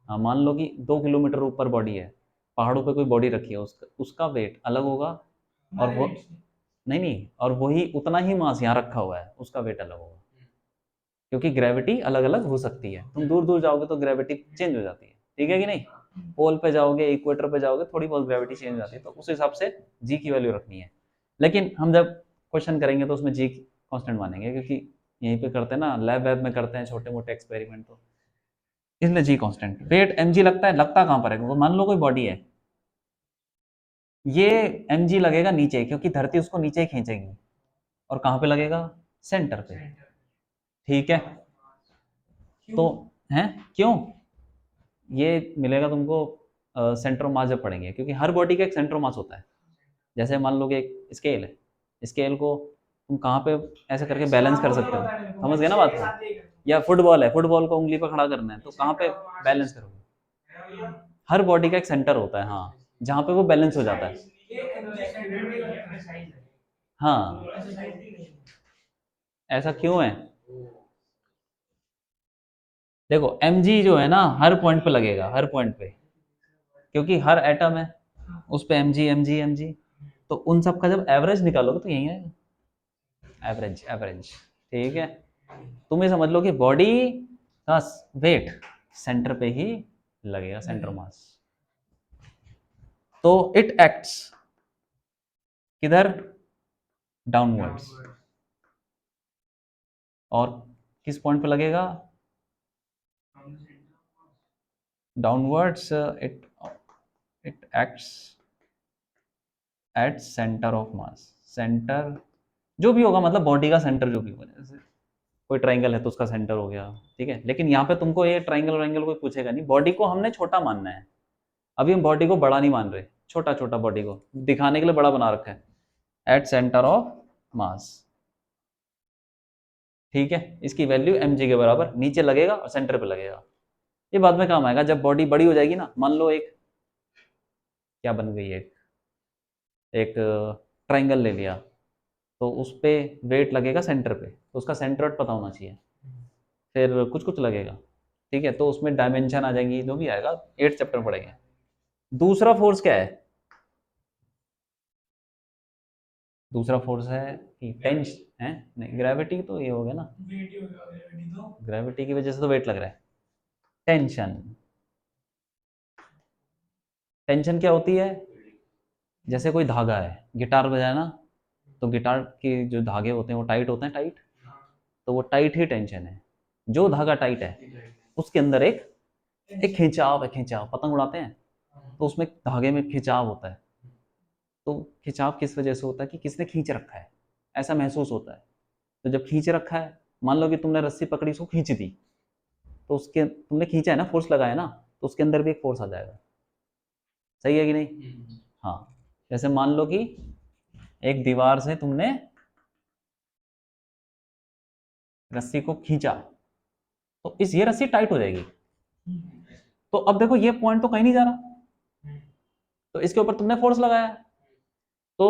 हाँ, मान लो कि 2 किलोमीटर ऊपर बॉडी है, पहाड़ों पे कोई बॉडी रखी है, उसका वेट अलग होगा, और वो नहीं, और वही उतना ही मास यहाँ रखा हुआ है, उसका वेट अलग होगा, क्योंकि ग्रेविटी अलग अलग हो सकती है। तुम दूर दूर जाओगे तो ग्रेविटी चेंज हो जाती है, ठीक है कि नहीं? पोल पे जाओगे, इक्वेटर पे जाओगे, थोड़ी बहुत ग्रेविटी चेंज हो जाती है, तो उस हिसाब से जी की वैल्यू रखनी है। लेकिन हम जब क्वेश्चन करेंगे तो उसमें जी कांस्टेंट मानेंगे, क्योंकि यहीं पे करते हैं ना, लैब वैब में करते हैं छोटे मोटे एक्सपेरिमेंट, तो इसलिए जी कांस्टेंट। वेट mg लगता है, लगता कहाँ पर है? मान लो कोई बॉडी है, ये mg लगेगा नीचे, क्योंकि धरती उसको नीचे खींचेगी, और कहाँ पे लगेगा? सेंटर पे, ठीक है? तो है क्यों ये मिलेगा तुमको? सेंटर ऑफ मास जब पढ़ेंगे, क्योंकि हर बॉडी का एक सेंटर ऑफ मास होता है। जैसे मान लो कि एक स्केल है, स्केल को तुम कहाँ पे ऐसे करके बैलेंस कर सकते हो, समझ गए ना बात को? या फुटबॉल है, फुटबॉल को उंगली पर खड़ा करना है, तो कहाँ पे बैलेंस करोगे? हर बॉडी का एक सेंटर होता है, हाँ, जहाँ पे वो बैलेंस हो जाता है। हाँ, ऐसा क्यों है? देखो mg जो है ना, हर पॉइंट पे लगेगा, हर पॉइंट पे, क्योंकि हर एटम है, उस पे mg, तो उन सब का जब एवरेज निकालोगे तो यही आएगा, एवरेज, एवरेज, ठीक है? तुम ये समझ लो कि बॉडी का वेट सेंटर पे ही लगेगा, सेंटर मास। तो इट एक्ट्स किधर? डाउनवर्ड्स। और किस पॉइंट पे लगेगा? Downwards. It acts at centre of mass. Centre जो भी होगा, मतलब बॉडी का सेंटर जो भी होगा, जैसे कोई ट्राइंगल है तो उसका सेंटर हो गया, ठीक है? लेकिन यहाँ पे तुमको ये ट्राइंगल वाइंगल कोई पूछेगा नहीं, बॉडी को हमने छोटा मानना है। अभी हम बॉडी को बड़ा नहीं मान रहे, छोटा छोटा बॉडी को दिखाने के लिए बड़ा बना रखा है, एट सेंटर ऑफ मास, ठीक है? इसकी वैल्यू mg के बराबर, नीचे लगेगा और सेंटर पे लगेगा। ये बाद में काम आएगा जब बॉडी बड़ी हो जाएगी ना। मान लो एक क्या बन गई, एक ट्राइंगल ले लिया, तो उस पे वेट लगेगा सेंटर पे, तो उसका सेंटर वेट पता होना चाहिए, फिर कुछ कुछ लगेगा, ठीक है? तो उसमें डायमेंशन आ जाएंगी, जो भी आएगा 8th चैप्टर पढ़ेंगे। दूसरा फोर्स क्या है? दूसरा फोर्स है कि टेंशन है, नहीं, ग्रेविटी तो ये हो गया ना, ग्रेविटी की वजह से तो वेट लग रहा है। टेंशन, टेंशन क्या होती है? जैसे कोई धागा है, गिटार बजाया ना, तो गिटार के जो धागे होते हैं वो टाइट होते हैं, टाइट, तो वो टाइट ही टेंशन है। जो धागा टाइट है उसके अंदर एक एक खिंचाव है, खिंचाव, पतंग उड़ाते हैं तो उसमें धागे में खिंचाव होता है, तो खिंचाव किस वजह से होता है? कि किसने खींच रखा है, ऐसा महसूस होता है। तो जब खींच रखा है, मान लो कि तुमने रस्सी पकड़ी, उसको खींच दी, तो उसके तुमने खींचा है ना, फोर्स लगाया ना, तो उसके अंदर भी एक फोर्स आ जाएगा, सही है कि नहीं? हाँ, जैसे मान लो कि एक दीवार से तुमने रस्सी को खींचा, तो इस ये रस्सी टाइट हो जाएगी, तो अब देखो ये पॉइंट तो कहीं नहीं जा रहा, तो इसके ऊपर तुमने फोर्स लगाया, तो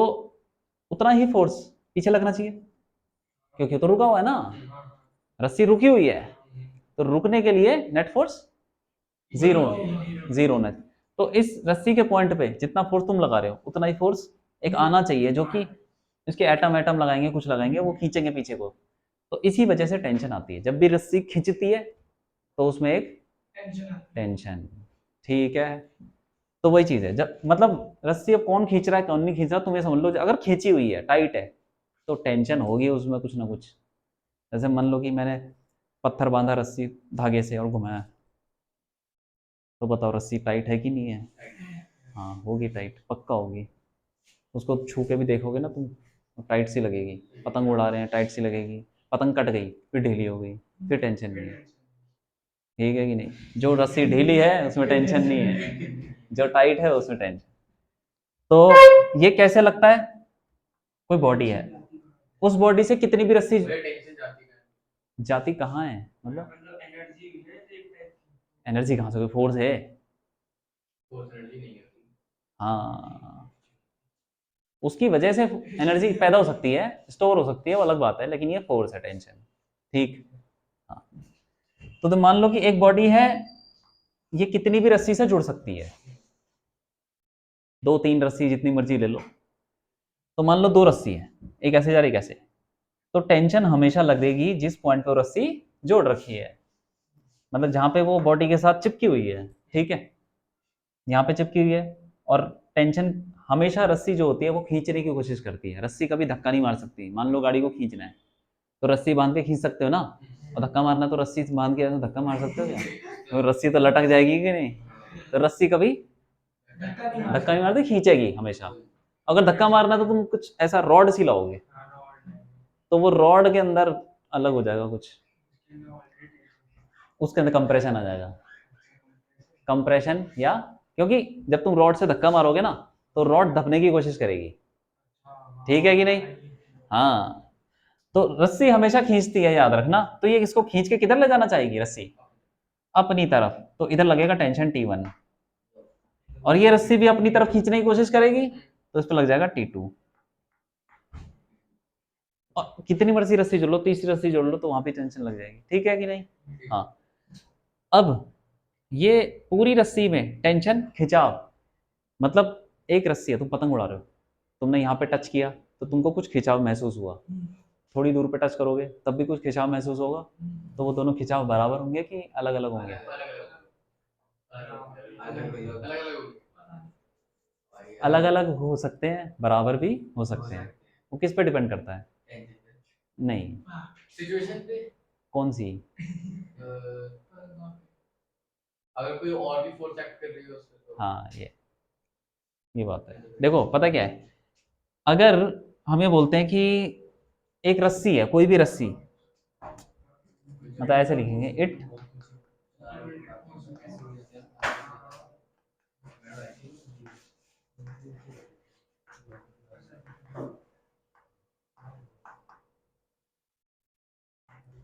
उतना ही फोर्स पीछे लगना चाहिए, क्योंकि तो रुका हुआ है ना, रस्सी रुकी हुई है, तो रुकने के लिए net force zero, zero net. तो इस रस्सी के पॉइंट पे जितना फोर्स तुम लगा रहे हो उतना ही फोर्स एक आना चाहिए, जो कि इसके एटम एटम लगाएंगे, कुछ लगाएंगे, वो खींचेंगे पीछे को, तो इसी वजह से टेंशन आती है। जब भी रस्सी खींचती है तो उसमें एक टेंशन, ठीक है? तो वही चीज है, जब मतलब रस्सी अब कौन खींच रहा है कौन नहीं खींच रहा, तुम ये समझ लो, अगर खींची हुई है, टाइट है, तो टेंशन होगी उसमें कुछ ना कुछ। जैसे मान लो कि मैंने पत्थर बांधा रस्सी धागे से और घुमाया, तो बताओ रस्सी टाइट है कि नहीं है? हाँ, होगी टाइट, पक्का होगी। उसको छू के भी देखोगे ना तुम, तो टाइट सी लगेगी। पतंग उड़ा रहे हैं, टाइट सी लगेगी, पतंग कट गई फिर ढीली हो गई, फिर टेंशन नहीं है, ठीक है कि नहीं? जो रस्सी ढीली है उसमें टेंशन नहीं है, जो टाइट है उसमें टेंशन। तो ये कैसे लगता है? कोई बॉडी है, उस बॉडी से कितनी भी रस्सी वे टेंशन जाती है। जाती कहाँ है, मतलब मतलब एनर्जी है एक टाइप की। एनर्जी कहाँ से, कोई फोर्स है? फोर्स एनर्जी नहीं होती। हाँ, उसकी वजह से एनर्जी पैदा हो सकती है, स्टोर हो सकती है, वो अलग बात है, लेकिन ये फोर्स है, टेंशन। ठीक। हाँ, तो तुम मान लो कि एक बॉडी है, ये कितनी भी रस्सी से जुड़ सकती है, 2-3 रस्सी जितनी मर्जी ले लो। तो मान लो 2 रस्सी है, एक ऐसे जा रही, एक ऐसे, तो टेंशन हमेशा लगेगी जिस पॉइंट पे वो रस्सी जोड़ रखी है, मतलब जहां पे वो बॉडी के साथ चिपकी हुई है। ठीक है, यहाँ पे चिपकी हुई है, और टेंशन हमेशा रस्सी जो होती है वो खींचने की कोशिश करती है। रस्सी कभी धक्का नहीं मार सकती। मान लो गाड़ी को खींचना है, तो रस्सी बांध के खींच सकते हो ना, और धक्का मारना तो रस्सी बांध के ऐसे धक्का मार सकते हो क्या? तो रस्सी तो लटक जाएगी कि नहीं? तो रस्सी कभी धक्का नहीं मार धक्का नहीं मारती, खींचेगी हमेशा। अगर धक्का मारना तो तुम कुछ ऐसा रॉड सी लाओगे, तो वो रॉड के अंदर अलग हो जाएगा कुछ, उसके अंदर कंप्रेशन आ जाएगा, कंप्रेशन। या क्योंकि जब तुम रॉड से धक्का मारोगे ना, तो रॉड दबने की कोशिश करेगी। ठीक है कि नहीं? हाँ, तो रस्सी हमेशा खींचती है, याद रखना। तो ये इसको खींच के किधर ले जाना चाहेगी रस्सी? अपनी तरफ। तो इधर लगेगा टेंशन T1, और ये रस्सी भी अपनी तरफ खींचने की कोशिश करेगी, तो इस पर लग जाएगा T2। और कितनी मर्जी रस्सी जोड़ लो, तीसरी रस्सी जोड़ लो, तो वहां पे टेंशन लग जाएगी। ठीक है कि नहीं? हाँ, अब ये पूरी रस्सी में टेंशन, खिंचाव, मतलब एक रस्सी है, तुम पतंग उड़ा रहे हो, तुमने यहाँ पे टच किया तो तुमको कुछ खिंचाव महसूस हुआ, थोड़ी दूर पे टच करोगे तब भी कुछ खिंचाव महसूस होगा। तो वो दोनों खिंचाव बराबर होंगे कि अलग अलग होंगे? अलग अलग हो सकते हैं, बराबर भी हो सकते हैं। वो किस पे डिपेंड करता है? नहीं। सिचुएशन पे। कौन सी? अगर कोई और भी फोर्स एक्ट कर रही है उसमें तो। हाँ, ये बात है। देखो पता क्या है, अगर हम ये बोलते हैं कि एक रस्सी है, कोई भी रस्सी, मतलब ऐसे लिखेंगे, इट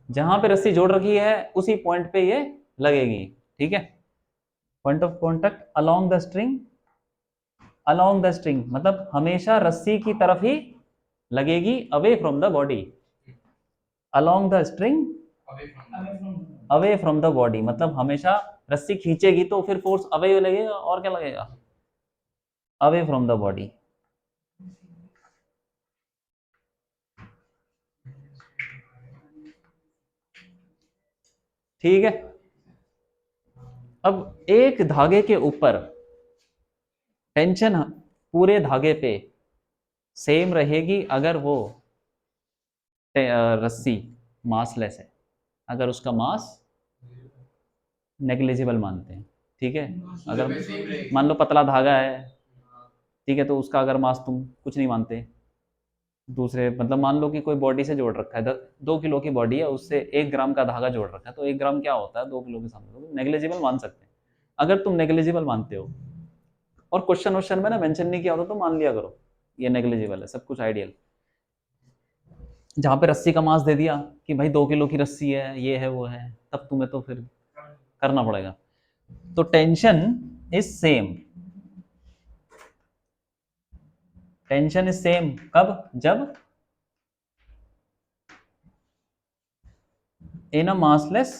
जहां पे रस्सी जोड़ रखी है उसी पॉइंट पे ये लगेगी। ठीक है, point of contact along the string, along the string मतलब हमेशा रस्सी की तरफ ही लगेगी, away from the body. Along the string, away from the body, मतलब हमेशा रस्सी खींचेगी तो फिर फोर्स अवे लगेगा, और क्या लगेगा? Away from the body. ठीक है, अब एक धागे के ऊपर टेंशन पूरे धागे पे सेम रहेगी अगर वो रस्सी मासलेस है, अगर उसका मास नेग्लिजिबल मानते हैं। ठीक है, अगर मान लो पतला धागा है, ठीक है, तो उसका अगर मास तुम कुछ नहीं मानते, दूसरे मतलब मान लो कि कोई बॉडी से जोड़ रखा है, 2 किलो की बॉडी है, उससे 1 ग्राम का धागा जोड़ रखा है, तो 1 ग्राम क्या होता है 2 किलो के सामने, तो नेग्लिजिबल मान सकते हैं। अगर तुम नेग्लिजिबल मानते हो, और क्वेश्चन में ना मेंशन नहीं किया होता, तो मान लिया करो ये नेग्लिजिबल है, सब कुछ आइडियल। जहाँ पे रस्सी का मास दे दिया कि भाई 2 किलो की रस्सी है, ये है वो है, तब तुम्हें तो फिर करना पड़ेगा। तो tension is same, tension is same कब? जब इन अ मासलेस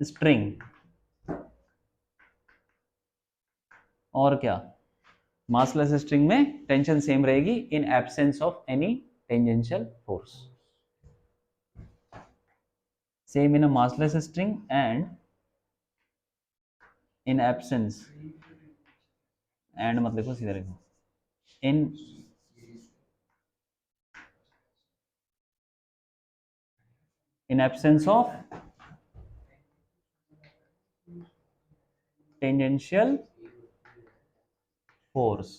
स्ट्रिंग, और क्या, मासलेस स्ट्रिंग में टेंशन सेम रहेगी in absence of any tangential force. Same in a massless string and in absence, and मत लिखो, सीधा लिखो, in absence of tangential force।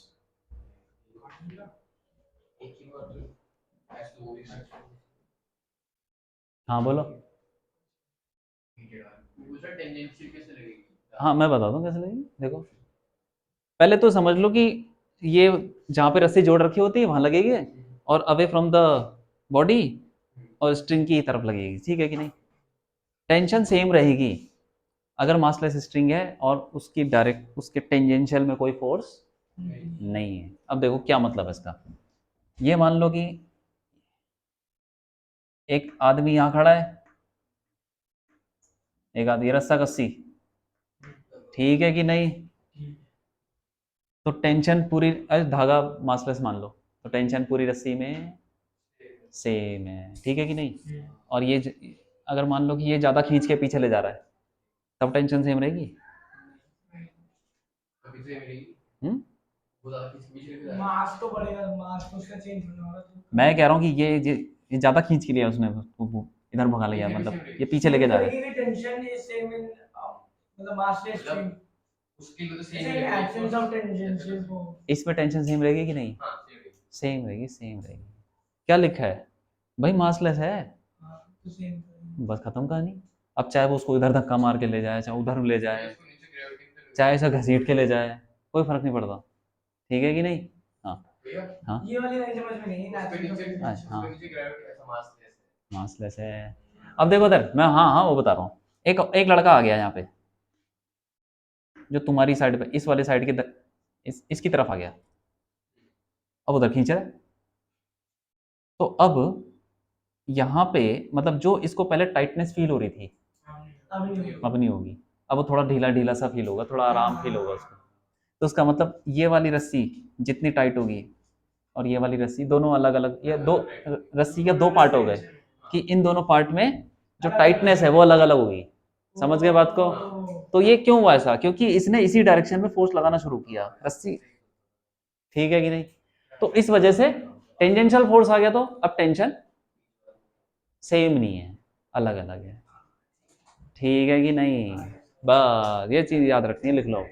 हाँ बोलो। टेंजेंशियल कैसे लगेगी? हाँ मैं बता दूं कैसे लगेगी। देखो पहले तो समझ लो कि ये जहाँ पे रस्सी जोड़ रखी होती है वहां लगेगी, और अवे फ्रॉम द बॉडी और स्ट्रिंग की तरफ लगेगी, ठीक है कि नहीं। टेंशन सेम रहेगी अगर मासलेस स्ट्रिंग है और उसकी डायरेक्ट उसके टेंजेंशियल में कोई फोर्स नहीं है। अब देखो क्या मतलब है इसका। ये मान लो कि एक आदमी यहाँ खड़ा है, एक आदमी रस्सा कस्सी, ठीक है कि नहीं। तो टेंशन पूरी, अरे धागा मासलेस मान लो, तो टेंशन पूरी रस्सी में सेम है, ठीक है कि नहीं। और ये अगर मान लो कि ये ज़्यादा खींच के पीछे ले जा रहा है, तब टेंशन सेम रहेगी। कभी से मेरी हम्म? वो ज़्यादा किसी पीछे लेके जा रहा है। मास तो बढ़ेगा, मास तो उसका चेंज होने वाला तो मैं कह रहा हूँ कि ये ज़्यादा खींच के लिया उसने, वो इधर भगा लिया, मतलब ये पीछे लेके जा रहा है। टेंशन इज सेम इन मतलब मासलेस स्ट्रिंग, मतलब उसके लिए तो same same absence of tangential वो। इसमें टेंशन सेम रहेगी कि नहीं। हाँ सेम है। सेम रहेगी, सेम रहेगी। क्या लिखा है भाई, मासलेस है, हाँ तो सेम बस खत्म कहानी। अब चाहे वो उसको इधर धक्का मार के ले जाए, चाहे उधर ले जाए, इसको नीचे ग्रेविटी चाहे ऐसा घसीट के ले जाए, कोई फर्क नहीं पड़ता, ठीक है कि नहीं। हाँ भैया हाँ ये वाली नहीं समझ में नहीं उसके नीचे है। हाँ उसके नीचे ग्रेविटी ऐसा मास लेस है। मासलेस है। अब देखो इधर, मैं हाँ हाँ वो बता रहा हूँ। एक एक लड़का आ गया यहाँ पे, जो तुम्हारी साइड पे, इस वाली साइड की इसकी तरफ आ गया, अब उधर खींच रहा है। तो अब यहाँ पे मतलब जो इसको पहले टाइटनेस फील हो रही थी, अब नहीं होगी। अब वो थोड़ा ढीला ढीला सा फील होगा, थोड़ा आराम फील होगा उसको। तो उसका मतलब ये वाली रस्सी जितनी टाइट होगी और ये वाली रस्सी, दोनों अलग अलग, ये दो रस्सी के दो पार्ट हो गए कि इन दोनों पार्ट में जो टाइटनेस है वो अलग अलग होगी। समझ गए बात को। तो ये क्यों हुआ ऐसा, क्योंकि इसने इसी डायरेक्शन में फोर्स लगाना शुरू किया रस्सी, ठीक है कि नहीं। तो इस वजह से टेंजेंशियल फोर्स आ गया, तो अब टेंशन सेम नहीं है, अलग अलग है, ठीक है कि नहीं। बस ये चीज याद रखनी है, लिख लो।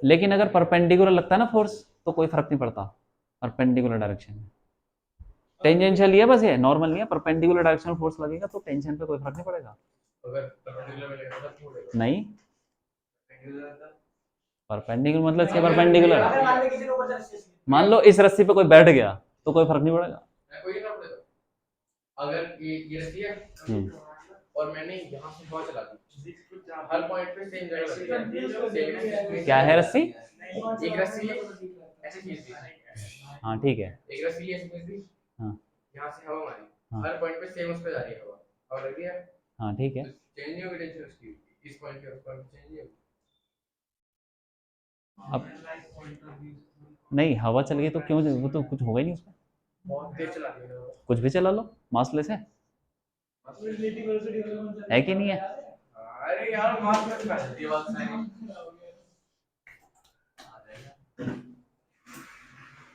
लेकिन अगर परपेंडिकुलर लगता है ना फोर्स, तो कोई फर्क नहीं पड़ता, परपेंडिकुलर डायरेक्शन में। टेंजेंशियल ही है बस, ये नॉर्मल नहीं है। परपेंडिकुलर डायरेक्शन में फोर्स लगेगा तो टेंशन पे कोई फर्क नहीं पड़ेगा। अगर परपेंडिकुलर में लगेगा तो छोड़ेगा। नहीं, परपेंडिकुलर परपेंडिकुलर मतलब इसके परपेंडिकुलर। अगर मान ले किसी ने ऊपर से मान लो इस रस्सी पे कोई बैठ गया तो कोई फर्क नहीं पड़ेगा। कोई नहीं फर्क पड़ेगा। अगर ये रस्सी है और मैंने यहाँ से हवा चला दी, हर पॉइंट पे सेम जगह लगेगी। क्या है रस्सी, एक रस्सी ऐसे खींच दी, हाँ ठीक है, एक रस्सी ऐसे खींच दी, हाँ यहाँ से हवा मारी, हाँ हर पॉइंट पे सेम उस पे जा रही है हवा, और लग गया हाँ ठीक है। तो चेंज नहीं होगी टेंशन उसकी, इस पॉइंट पे उस पॉइंट पे चेंज नहीं होगी। अब नहीं, हवा चल गई तो क्यों, वो तो कुछ होगा ही नहीं उसमें। बहुत तेज चला दी है। कुछ भी चला लो, मासलेस है कि नहीं है। अरे यार माफ कर दे, ये बात सही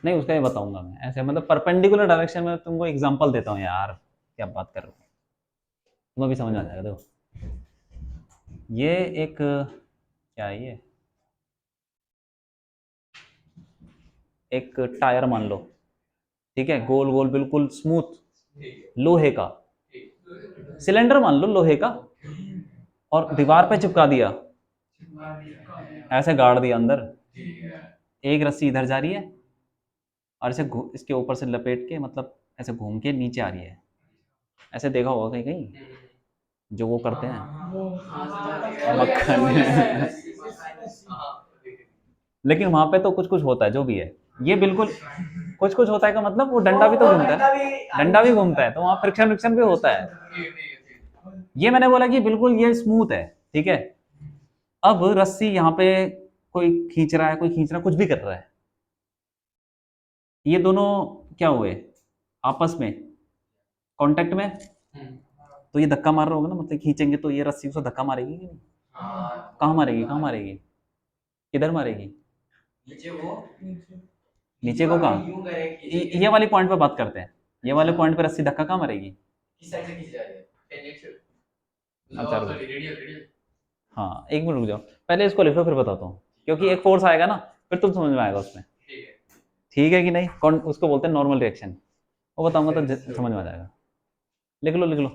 नहीं, उसका ही बताऊंगा मैं ऐसे, मतलब परपेंडिकुलर डायरेक्शन में तुमको एग्जांपल देता हूँ यार, क्या बात कर रहे हो, तुम्हें भी समझ में आ जाएगा। देखो ये एक, क्या है ये, एक टायर मान लो, ठीक है, गोल गोल बिल्कुल स्मूथ, लोहे का सिलेंडर मान लो, लोहे का, और दीवार पे चिपका दिया, ऐसे गाड़ दिया अंदर। एक रस्सी इधर जा रही है और ऐसे इसके ऊपर से लपेट के, मतलब ऐसे घूम के नीचे आ रही है। ऐसे देखा होगा कहीं कहीं जो वो करते हैं मक्खन लेकिन वहां पे तो कुछ कुछ होता है, जो भी है ये बिल्कुल कुछ कुछ होता है का मतलब वो डंडा भी तो घूमता है, डंडा भी घूमता है, तो वहां फ्रिक्शन फ्रिक्शन भी होता है। ये मैंने बोला कि बिल्कुल ये स्मूथ है, ठीक है। अब रस्सी यहाँ पे कोई खींच रहा है, कोई खींच रहा है, कुछ भी कर रहा है, ये दोनों क्या हुए आपस में कांटेक्ट में, तो ये धक्का मार रहा होगा ना, मतलब खींचेंगे तो ये रस्सी उसे धक्का मारेगी कि नहीं। कहाँ मारेगी, कहाँ मारेगी, किधर मारेगी, नीचे को कहाँ, ये वाली पॉइंट पे बात करते हैं, ये वाले पॉइंट पे रस्सी धक्का कहाँ मारेगी। किस साइड से खींची जा रही है, टेंजेंशियल, अच्छा सॉरी रेडियल रेडियल। हाँ, एक मिनट रुक जाओ, पहले इसको लिखो फिर बताता हूँ, क्योंकि एक फोर्स आएगा ना, फिर तुम समझ में आएगा उसमें, ठीक है ठीक है कि नहीं। कौन उसको बोलते हैं नॉर्मल रिएक्शन, वो बताऊंगा तो समझ में आ जाएगा। लिख लो लिख लो,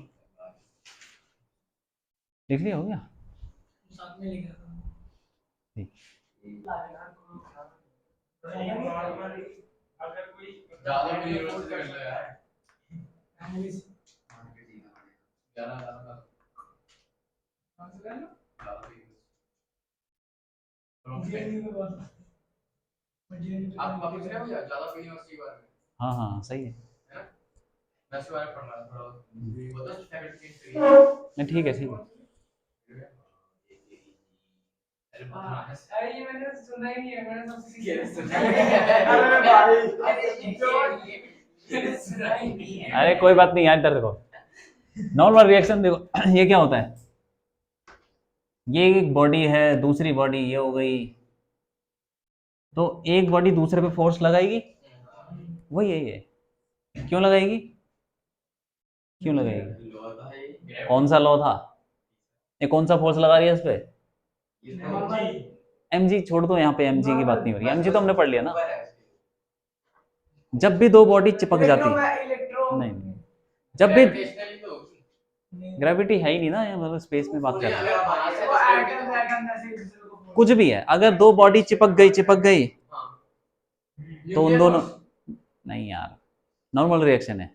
लिख लिया, हो गया साथ में लिखा था। ठीक। नॉर्मली अगर कोई ज्यादा कोई यूनिवर्सिटी कर लो यार। एनालिसिस 11 ज्यादा जेएनयू में बहुत आप पूछ रहे हो या ज्यादा कोई यूनिवर्सिटी के बारे में, हाँ हाँ सही है। है ना? मैं इसके बारे में पढ़ रहा था थोड़ा, वो तो फैकल्टी के नहीं ठीक है ठीक है। अरे ये मैंने सुना ही नहीं है, मैंने सबसे ये सीखा सुना है। अरे भाई सुना ही नहीं है। अरे कोई बात नहीं यार, इधर देखो नॉर्मल रिएक्शन देखो ये क्या होता है, ये एक बॉडी है, दूसरी बॉडी ये हो गई, तो एक बॉडी दूसरे पे फोर्स लगाएगी, वो यही है। क्यों लगाएगी, क्यों लगाएगी, कौन सा लॉ था, ये कौन सा फोर्स लगा रही है इस पे, mg छोड़ दो, यहाँ पे mg की बात नहीं हो रही, mg तो हमने पढ़ लिया ना। जब भी दो बॉडी चिपक जाती, नहीं नहीं, जब भी ग्रेविटेशनली तो होगी। ग्रेविटी है ही नहीं ना, ये मतलब स्पेस में बात कर रहे हैं। वो एटम एटम ऐसे एक दूसरे को कुछ भी है, अगर दो बॉडी चिपक गई हाँ। तो उन दोनों, नहीं यार नॉर्मल रिएक्शन है,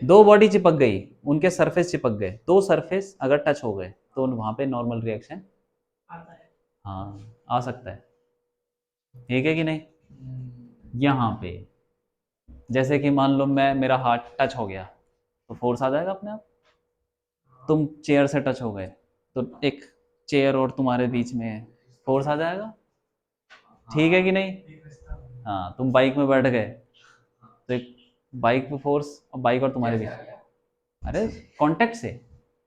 दो बॉडी चिपक गई, उनके सरफेस चिपक गए, दो सरफेस अगर टच हो गए तो वहां पे नॉर्मल रिएक्शन आता है। हाँ आ सकता है, ठीक है कि नहीं। यहाँ पे जैसे कि मान लो मैं, मेरा हाथ टच हो गया तो फोर्स आ जाएगा अपने आप, तुम चेयर से टच हो गए तो एक चेयर और तुम्हारे बीच में फोर्स आ जाएगा, ठीक है कि नहीं। हाँ तुम बाइक में बैठ गए तो एक बाइक पे फोर्स, और बाइक और तुम्हारे बीच, अरे कांटेक्ट से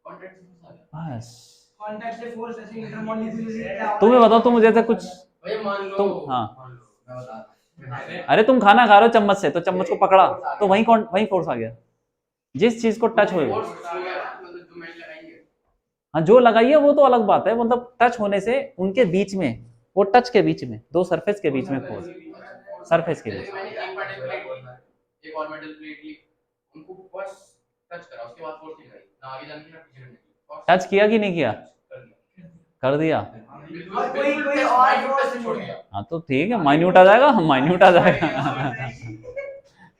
बस। कांटेक्ट से फोर्स ऐसे इंटरमोलिकुलर क्या होता तुम्हें है? बताओ, तुम जैसे कुछ, भाई मान लो, हाँ मान लो मैं बता रहा हूँ। अरे तुम खाना खा रहे हो चम्मच से, तो चम्मच को पकड़ा तो वहीं फोर्स आ गया, जिस चीज को टच हो, फोर्स हो गया ना, मतलब जो मैंने लगाई है। हाँ जो लगाई है वो तो अलग बात है, मतलब टच होने से उनके बीच में, वो टच के बीच में, दो सरफेस के बीच में फोर्स, सरफेस के बीच जैसे में। मैंने एक मेटल प्लेट ली, एक और मेटल प्लेट ली, उनको बस टच करा, उसके बाद फोर्स नहीं लगाई, ना आगे जाने की ना पीछे जाने की। टच किया कि नहीं किया, कर दिया। कर दिया, बिल्कुल और कोई बिल्कुल और माइन्यूट force टच से छोड़ दिया। हाँ तो ठीक है, माइन्यूट आ जाएगा, माइन्यूट आ जाएगा।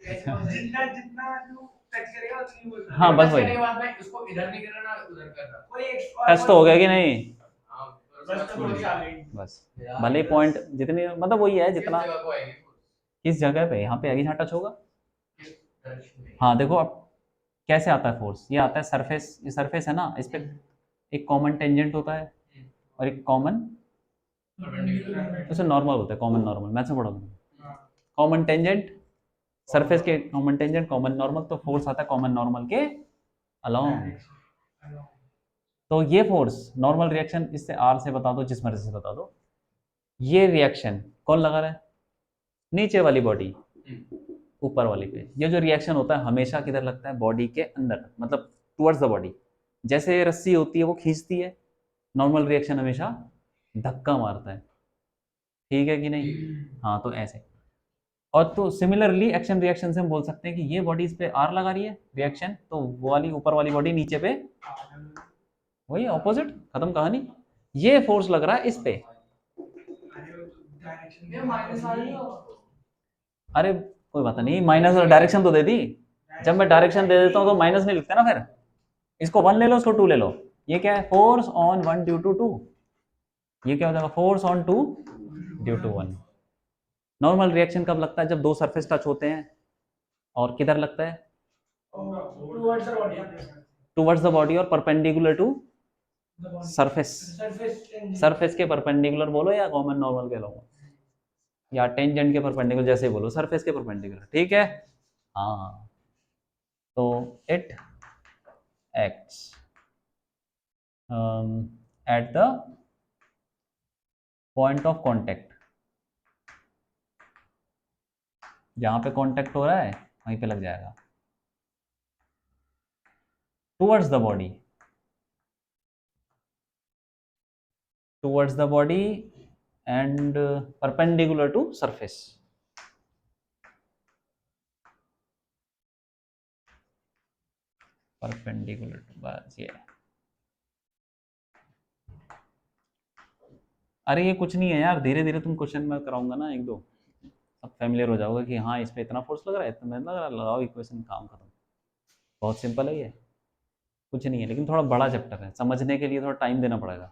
जितना जितना जो टच करेगा उतनी वो हाँ, बस टच वही। करने के बाद मैं इसको इधर नहीं कर रहा ना उधर कर रहा। कोई एक टच तो हो गया कि नहीं, हाँ, बस तो फोर्स आ गई। बस भले पॉइंट जितनी, मतलब वही है किस जितना, जगह को आएगी force? किस जगह पे, यहाँ पे आगे जहाँ टच होगा। किस डायरेक्शन में? हाँ देखो अब कैसे आता है फोर्स, ये आता है सरफेस, ये सरफेस है ना, इस पे एक कॉमन टेंजेंट होता है और एक कॉमन, Perpendicular। उसे नॉर्मल होता है, कॉमन नॉर्मल, मैथ से पढ़ोगे, कॉमन टेंजेंट सरफेस के, कॉमन टेंजेंट कॉमन नॉर्मल, तो फोर्स आता है कॉमन नॉर्मल के अलोंग। तो ये फोर्स नॉर्मल रिएक्शन, इससे आर से बता दो, जिस मर्जी से बता दो, ये रिएक्शन कौन लगा रहा है, नीचे वाली बॉडी, ऊपर वाली पे। ये जो रिएक्शन होता है हमेशा किधर लगता है, बॉडी के अंदर, मतलब टुवर्ड्स द बॉडी, जैसे रस्सी होती है वो खींचती है, नॉर्मल रिएक्शन हमेशा धक्का मारता है, ठीक है कि नहीं। हाँ तो ऐसे, और तो सिमिलरली एक्शन रिएक्शन से हम बोल सकते हैं कि ये बॉडी इस पे आर लगा रही है रिएक्शन, तो वो वाली ऊपर वाली बॉडी नीचे पे, वही ऑपोजिट, खत्म कहानी। ये फोर्स लग रहा है इस पे, ये माइनस आ रही होगा। अरे कोई बात नहीं, माइनस और डायरेक्शन तो दे दी, जब मैं डायरेक्शन दे देता हूँ तो माइनस नहीं लिखते ना फिर, इसको 1 ले लो, इसको 2 ले लो, ये क्या है, फोर्स ऑन 1 ड्यू टू 2, ये क्या हो जाएगा, force on 2 due to 1। Normal reaction कब लगता है, जब दो सरफेस टच होते हैं, और किधर लगता है, towards the body, towards the body और परपेंडिकुलर टू सरफेस, सरफेस के परपेंडिकुलर बोलो या कॉमन नॉर्मल कह लो, या टेंजेंट के परपेंडिकुलर, जैसे बोलो, सरफेस के परपेंडिकुलर, ठीक है। हाँ तो it acts at the point of contact, जहां पे कांटेक्ट हो रहा है वहीं पे लग जाएगा, towards the body, towards the body and perpendicular to surface, perpendicular to, बस ये। अरे ये कुछ नहीं है यार, धीरे धीरे तुम क्वेश्चन में कराऊंगा ना एक दो, फैमिलियर हो जाओगे कि हाँ इस पे इतना फोर्स लग रहा है, इतना लग रहा है, लगाओ इक्वेशन, काम खत्म। बहुत सिंपल है ये, कुछ नहीं है, लेकिन थोड़ा बड़ा चैप्टर है, समझने के लिए थोड़ा टाइम देना पड़ेगा।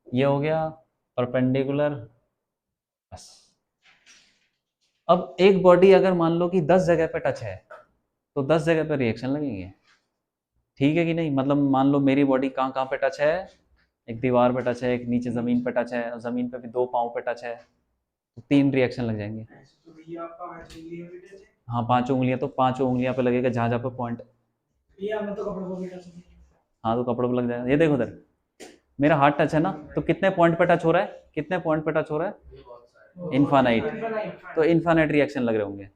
ये हो गया परपेंडिकुलर। बस अब एक बॉडी अगर मान लो कि 10 जगह पे टच है तो 10 जगह पे रिएक्शन लगेंगे, ठीक है कि नहीं? मतलब मान लो मेरी बॉडी कहाँ कहाँ पे टच है, एक दीवार पे टच है, एक नीचे ज़मीन पे टच है, और ज़मीन पे भी 2 पाँव पे टच है, तो 3 रिएक्शन लग जाएंगे। तो ये आपका 5 उंगलियां भी टच है। हाँ 5 उंगलियां, तो 5 उंगलियां पे लगेगा जहाँ जहाँ पे पॉइंट। ये हमें तो कपड़ों को भी टच नहीं। हाँ तो कपड़ों पे लग जाएगा। ये देखो उधर मेरा हाथ टच है ना, तो कितने पॉइंट पे टच हो रहा है, कितने पॉइंट पे टच हो रहा है? ये बहुत सारे इन्फानाइट। तो इन्फानाइट रिएक्शन लग रहे होंगे,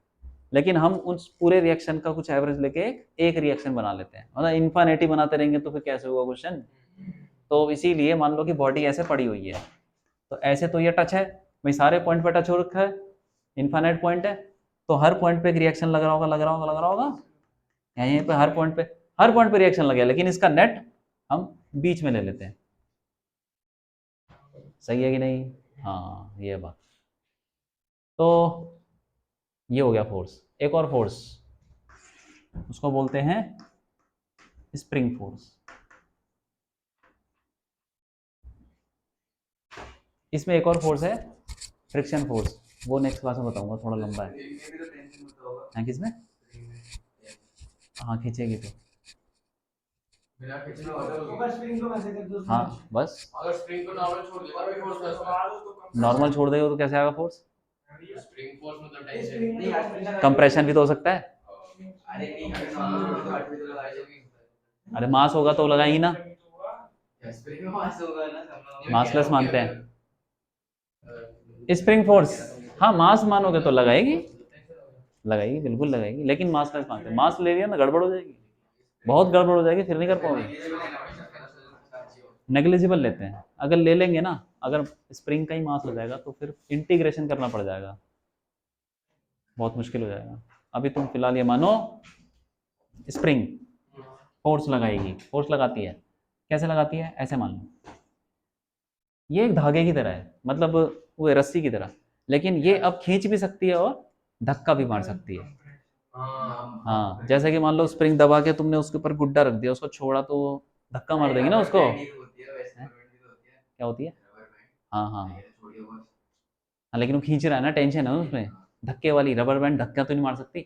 लेकिन हम उस पूरे रिएक्शन का कुछ एवरेज लेके एक रिएक्शन बना लेते हैं, मतलब इन्फानाइट ही बनाते रहेंगे तो फिर कैसे होगा क्वेश्चन? तो इसीलिए मान लो कि बॉडी ऐसे पड़ी हुई है, तो ऐसे तो ये टच है भाई, सारे पॉइंट पे टच हो रखा है, इन्फानाइट पॉइंट है, तो हर पॉइंट पे एक रिएक्शन लग रहा होगा, लग रहा होगा, लग रहा होगा। यहीं पे हर पॉइंट पे रिएक्शन लगे, लेकिन इसका नेट हम बीच में ले लेते हैं। सही है कि नहीं? हाँ ये बात। तो ये हो गया फोर्स। एक और फोर्स, उसको बोलते हैं स्प्रिंग फोर्स। इसमें एक और फोर्स है फ्रिक्शन फोर्स, वो नेक्स्ट क्लास में बताऊंगा, थोड़ा लंबा है। हाँ किसमें? हाँ खींचेगी तो। बिना खींचे ऊपर स्प्रिंग को वैसे कर दो। हाँ बस अगर स्प्रिंग को नॉर्मल छोड़ देगा भी फोर्स है नॉर्मल छोड़ देगा तो कैसे आएगा फोर्स? स्प्रिंग फोर्स मतलब टेंशन। कंप्रेशन भी तो हो सकता है। अरे नहीं अगर नॉर्मल छोड़ दो आठ भी तो लगा देगी। अरे मास होगा तो लगाएगी ना, स्प्रिंग में मास होगा ना, मासलेस मानते हैं स्प्रिंग फोर्स। हाँ मास मानोगे तो लगाएगी, लगाएगी बिल्कुल लगाएगी, लेकिन मासलेस मानते हैं। मास ले लिया ना गड़बड़ हो जाएगी, बहुत गड़बड़ हो जाएगी, फिर नहीं कर पाओगे। नेग्लिजिबल लेते हैं, अगर ले लेंगे ना, अगर स्प्रिंग का ही मास हो जाएगा तो फिर इंटीग्रेशन करना पड़ जाएगा, बहुत मुश्किल हो जाएगा। अभी तुम फिलहाल ये मानो स्प्रिंग फोर्स लगाएगी, फोर्स लगाती है, कैसे लगाती है? ऐसे मान लो ये एक धागे की तरह है, मतलब वो रस्सी की तरह, लेकिन ये अब खींच भी सकती है और धक्का भी मार सकती है। हाँ जैसे कि मान लो स्प्रिंग दबा के तुमने उसके ऊपर गुड्डा रख दिया, उसको छोड़ा तो धक्का मार देगी ना उसको। क्या होती है? हाँ हाँ हाँ, लेकिन वो खींच रहा है ना, टेंशन है उसमें, धक्के वाली रबर बैंड धक्का तो नहीं मार सकती।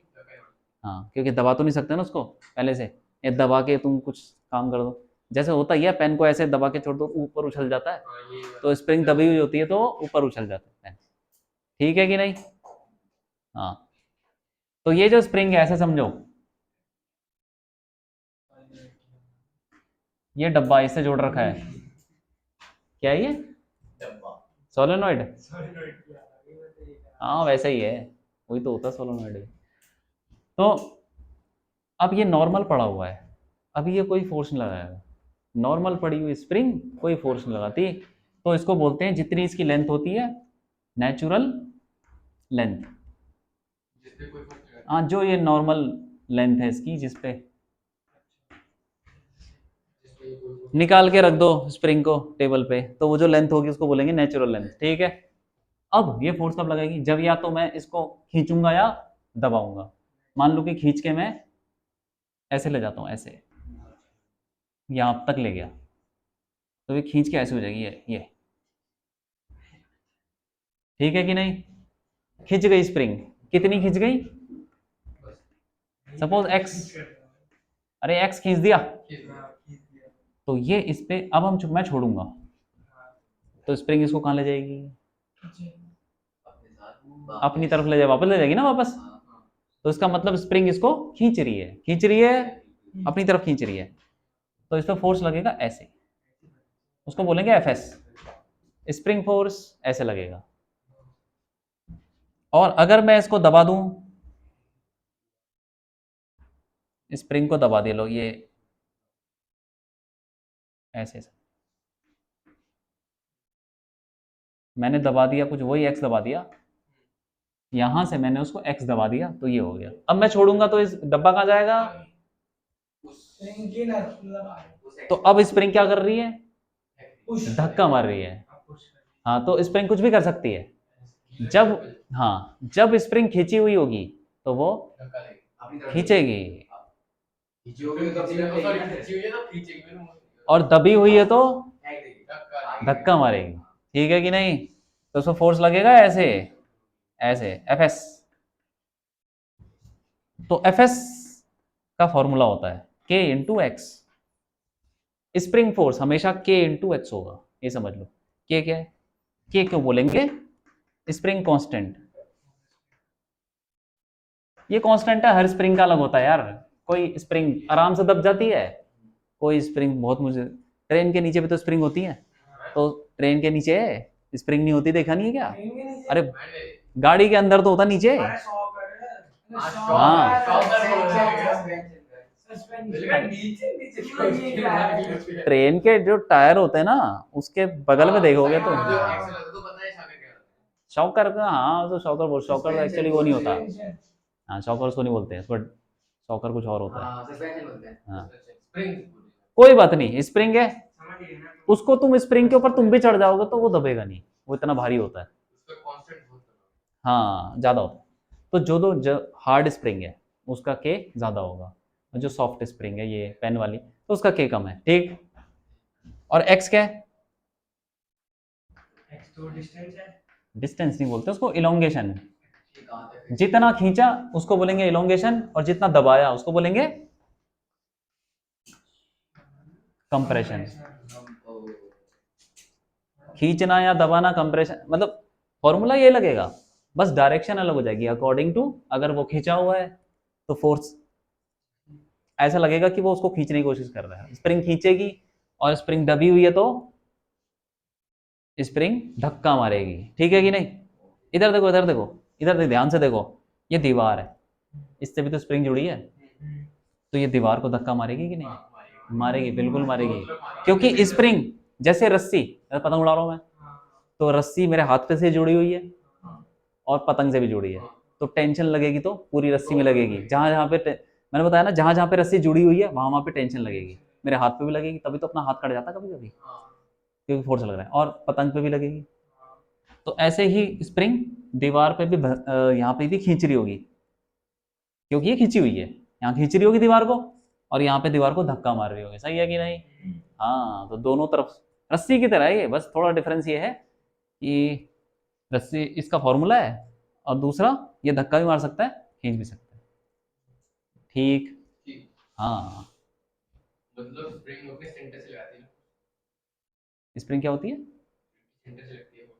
हाँ क्योंकि दबा तो नहीं सकते ना उसको पहले से, ये दबा के तुम कुछ काम कर दो, जैसे होता ही है पेन को ऐसे दबा के छोड़ दो ऊपर उछल जाता है, तो स्प्रिंग दबी हुई होती है तो ऊपर उछल जाता है पेन, ठीक है कि नहीं? हाँ तो ये जो स्प्रिंग है ऐसे समझो, ये डब्बा इससे जोड़ रखा है, क्या है ये? सोलेनॉइड। हाँ वैसे ही है, वही तो होता है सोलेनॉइड। तो अब ये नॉर्मल पड़ा हुआ है, अभी ये कोई फोर्स नहीं लगाएगा, नॉर्मल पड़ी हुई स्प्रिंग कोई फोर्स नहीं लगाती, तो इसको बोलते हैं जितनी इसकी लेंथ होती है नेचुरल लेंथ। हाँ जो ये नॉर्मल लेंथ है इसकी, जिसपे निकाल के रख दो स्प्रिंग को टेबल पे, तो वो जो लेंथ होगी उसको बोलेंगे नेचुरल लेंथ, ठीक है? अब ये फोर्स कब लगेगी? जब या तो मैं इसको खींचूंगा या दबाऊंगा। मान लो कि खींच के मैं ऐसे ले जाता हूँ, ऐसे यहां तक ले गया, तो ये खींच के ऐसे हो जाएगी ये, ठीक है कि नहीं? खींच गई स्प्रिंग, कितनी खींच गई? सपोज एक्स, अरे एक्स खींच दिया, तो ये इस पे अब मैं छोड़ूंगा तो स्प्रिंग इसको कहाँ ले जाएगी? अपनी तरफ ले जाए, वापस ले जाएगी ना वापस, तो इसका मतलब स्प्रिंग इसको खींच रही है, खींच रही है, अपनी तरफ खींच रही है, तो इस पर फोर्स लगेगा ऐसे, उसको बोलेंगे एफ एस, स्प्रिंग फोर्स ऐसे लगेगा। और अगर मैं इसको दबा दूं, स्प्रिंग को दबा दे लो, ये ऐसे मैंने दबा दिया कुछ, वही एक्स दबा दिया, यहां से मैंने उसको एक्स दबा दिया, तो ये हो गया। अब मैं छोड़ूंगा तो इस डब्बा कहाँ जाएगा? तो अब स्प्रिंग क्या कर रही है? धक्का मार रही है। हाँ तो स्प्रिंग कुछ भी कर सकती है, जब हाँ, जब स्प्रिंग खींची हुई होगी तो वो धक्का देगी अपनी तरफ खींचेगी, खींची होगी तो अपनी तरफ सॉरी देगी ना खींची हुई है तो खींचेगी मेरे मुंह से। और दबी हुई है तो फेंक देगी धक्का धक्का मारेगी। ठीक है कि नहीं? तो उसको फोर्स लगेगा ऐसे, ऐसे एफ एस। तो एफ एस का फॉर्मूला होता है के इंटू एक्स। स्प्रिंग फोर्स हमेशा के इंटू एक्स होगा, ये समझ लो। के क्या है? के क्यों बोलेंगे? Spring constant. ये कांस्टेंट है, हर स्प्रिंग का अलग होता है यार। कोई स्प्रिंग आराम से दब जाती है, कोई स्प्रिंग बहुत मुझे, ट्रेन के नीचे भी तो स्प्रिंग होती है, तो ट्रेन के नीचे स्प्रिंग नहीं होती, देखा नहीं है क्या? ट्रेन के नीचे? अरे मैंने गाड़ी के अंदर तो होता नीचे। अरे शॉकर है। हाँ। सस्पेंशन नीचे नीचे क्यों ये क्या है? ट्रेन के जो टायर होते हैं ना, उसके बगल में देखोगे तो मुझे एक्सेल है तो पता है शाखा क्या होता है। शॉकर का, हाँ तो शॉकर बोल, शॉकर तो एक्चुअली वो नहीं होता। सस्पेंशन। हाँ शॉकर उसको नहीं बोलते हैं, बट शॉकर कुछ और होता है। हाँ सस्पेंशन बोलते हैं हाँ स्प्रिंग कोई बात नहीं, स्प्रिंग है, समझ गए ना? उसको तुम स्प्रिंग के ऊपर तुम भी चढ़ जाओगे तो वो दबेगा नहीं, वो इतना भारी होता है। उसका कांस्टेंट बहुत हाँ ज्यादा होता है। तो जो हार्ड स्प्रिंग है उसका के ज्यादा होगा, और जो सॉफ्ट स्प्रिंग है ये पेन वाली, तो उसका के कम है। ठीक, और एक्स क्या है? एक्स तो डिस्टेंस है। डिस्टेंस नहीं बोलते उसको, इलोंगेशन। ये कहाँ तक है? जितना खींचा उसको बोलेंगे इलोंगेशन, और जितना दबाया उसको बोलेंगे कंप्रेशन। ओ, खींचना या दबाना कंप्रेशन, मतलब फॉर्मूला ये लगेगा, बस डायरेक्शन अलग हो जाएगी अकॉर्डिंग टू, अगर वो खींचा हुआ है तो फोर्स ऐसा लगेगा कि वो उसको खींचने की कोशिश कर रहा है, स्प्रिंग खींचेगी, और स्प्रिंग दबी हुई है तो स्प्रिंग धक्का मारेगी। ठीक है कि नहीं? इधर देखो, इधर देखो, इधर देखो, ध्यान से देखो, ये दीवार है, इससे भी तो स्प्रिंग जुड़ी है, तो ये दीवार को धक्का मारेगी कि नहीं? मारेगी, बिल्कुल मारेगी, क्योंकि स्प्रिंग जैसे रस्सी, पतंग उड़ा रहा हूं मैं, तो रस्सी मेरे हाथ पे से जुड़ी हुई है और पतंग से भी जुड़ी है, तो टेंशन लगेगी तो पूरी रस्सी में लगेगी। जहां जहां पे मैंने बताया ना, जहां जहां पे रस्सी जुड़ी हुई है वहां वहां पे टेंशन लगेगी। मेरे हाथ पे भी लगेगी, तभी तो अपना हाथ कट जाता कभी कभी, क्योंकि फोर्स लग रहा है, और पतंग पे भी लगेगी। तो ऐसे ही स्प्रिंग दीवार पे भी यहाँ पे भी खींच रही होगी, क्योंकि ये खींची हुई है, यहाँ खींच रही होगी दीवार को, और यहाँ पे दीवार को धक्का मार रही होगी। सही है कि नहीं? हाँ, तो दोनों तरफ रस्सी की तरह है ये, बस थोड़ा डिफरेंस ये है कि रस्सी इसका फॉर्मूला है, और दूसरा ये धक्का भी मार सकता है, खींच भी सकता है। ठीक। ठीक हाँ, मतलब स्प्रिंग अपने सेंटर से लगाती है ना, स्प्रिंग क्या होती है? सेंटर से लगती है वो।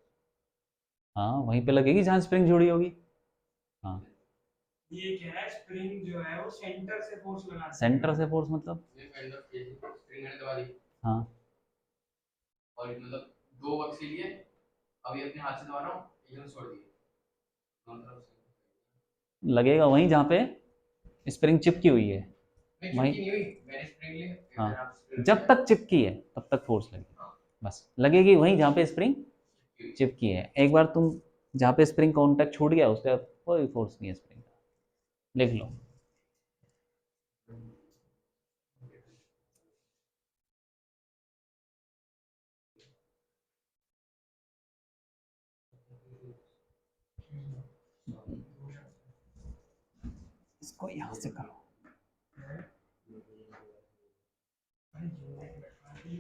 हाँ वहीं पे लगेगी जहाँ स्प्रिंग जुड़ी होगी। हाँ, ये क्या है? स्प्रिंग जो है वो सेंटर से फोर्स लगाता है। सेंटर से फोर्स मतलब? ये काइंड ऑफ स्प्रिंग मैंने दबा दी हाँ, और मतलब दो वक्त के लिए अभी अपने हाथ से दबा रहा हूँ, एकदम छोड़ दिए दोनों तरफ से। लगेगा वहीं जहाँ पे स्प्रिंग चिपकी हुई है, नहीं वहीं। चुटकी नहीं हुई, मैंने स्प्रिंग ली, हाँ, मैंने आप स्प्रिंग जब तक चिपकी है तब तक फोर्स लगेगी, बस लगेगी वहीं जहाँ पे स्प्रिंग चिपकी है। एक बार तुम जहाँ पे स्प्रिंग कांटेक्ट छूट गया, उसके बाद कोई फोर्स नहीं है स्प्रिंग का। लिख लो। इसको यहाँ से करो।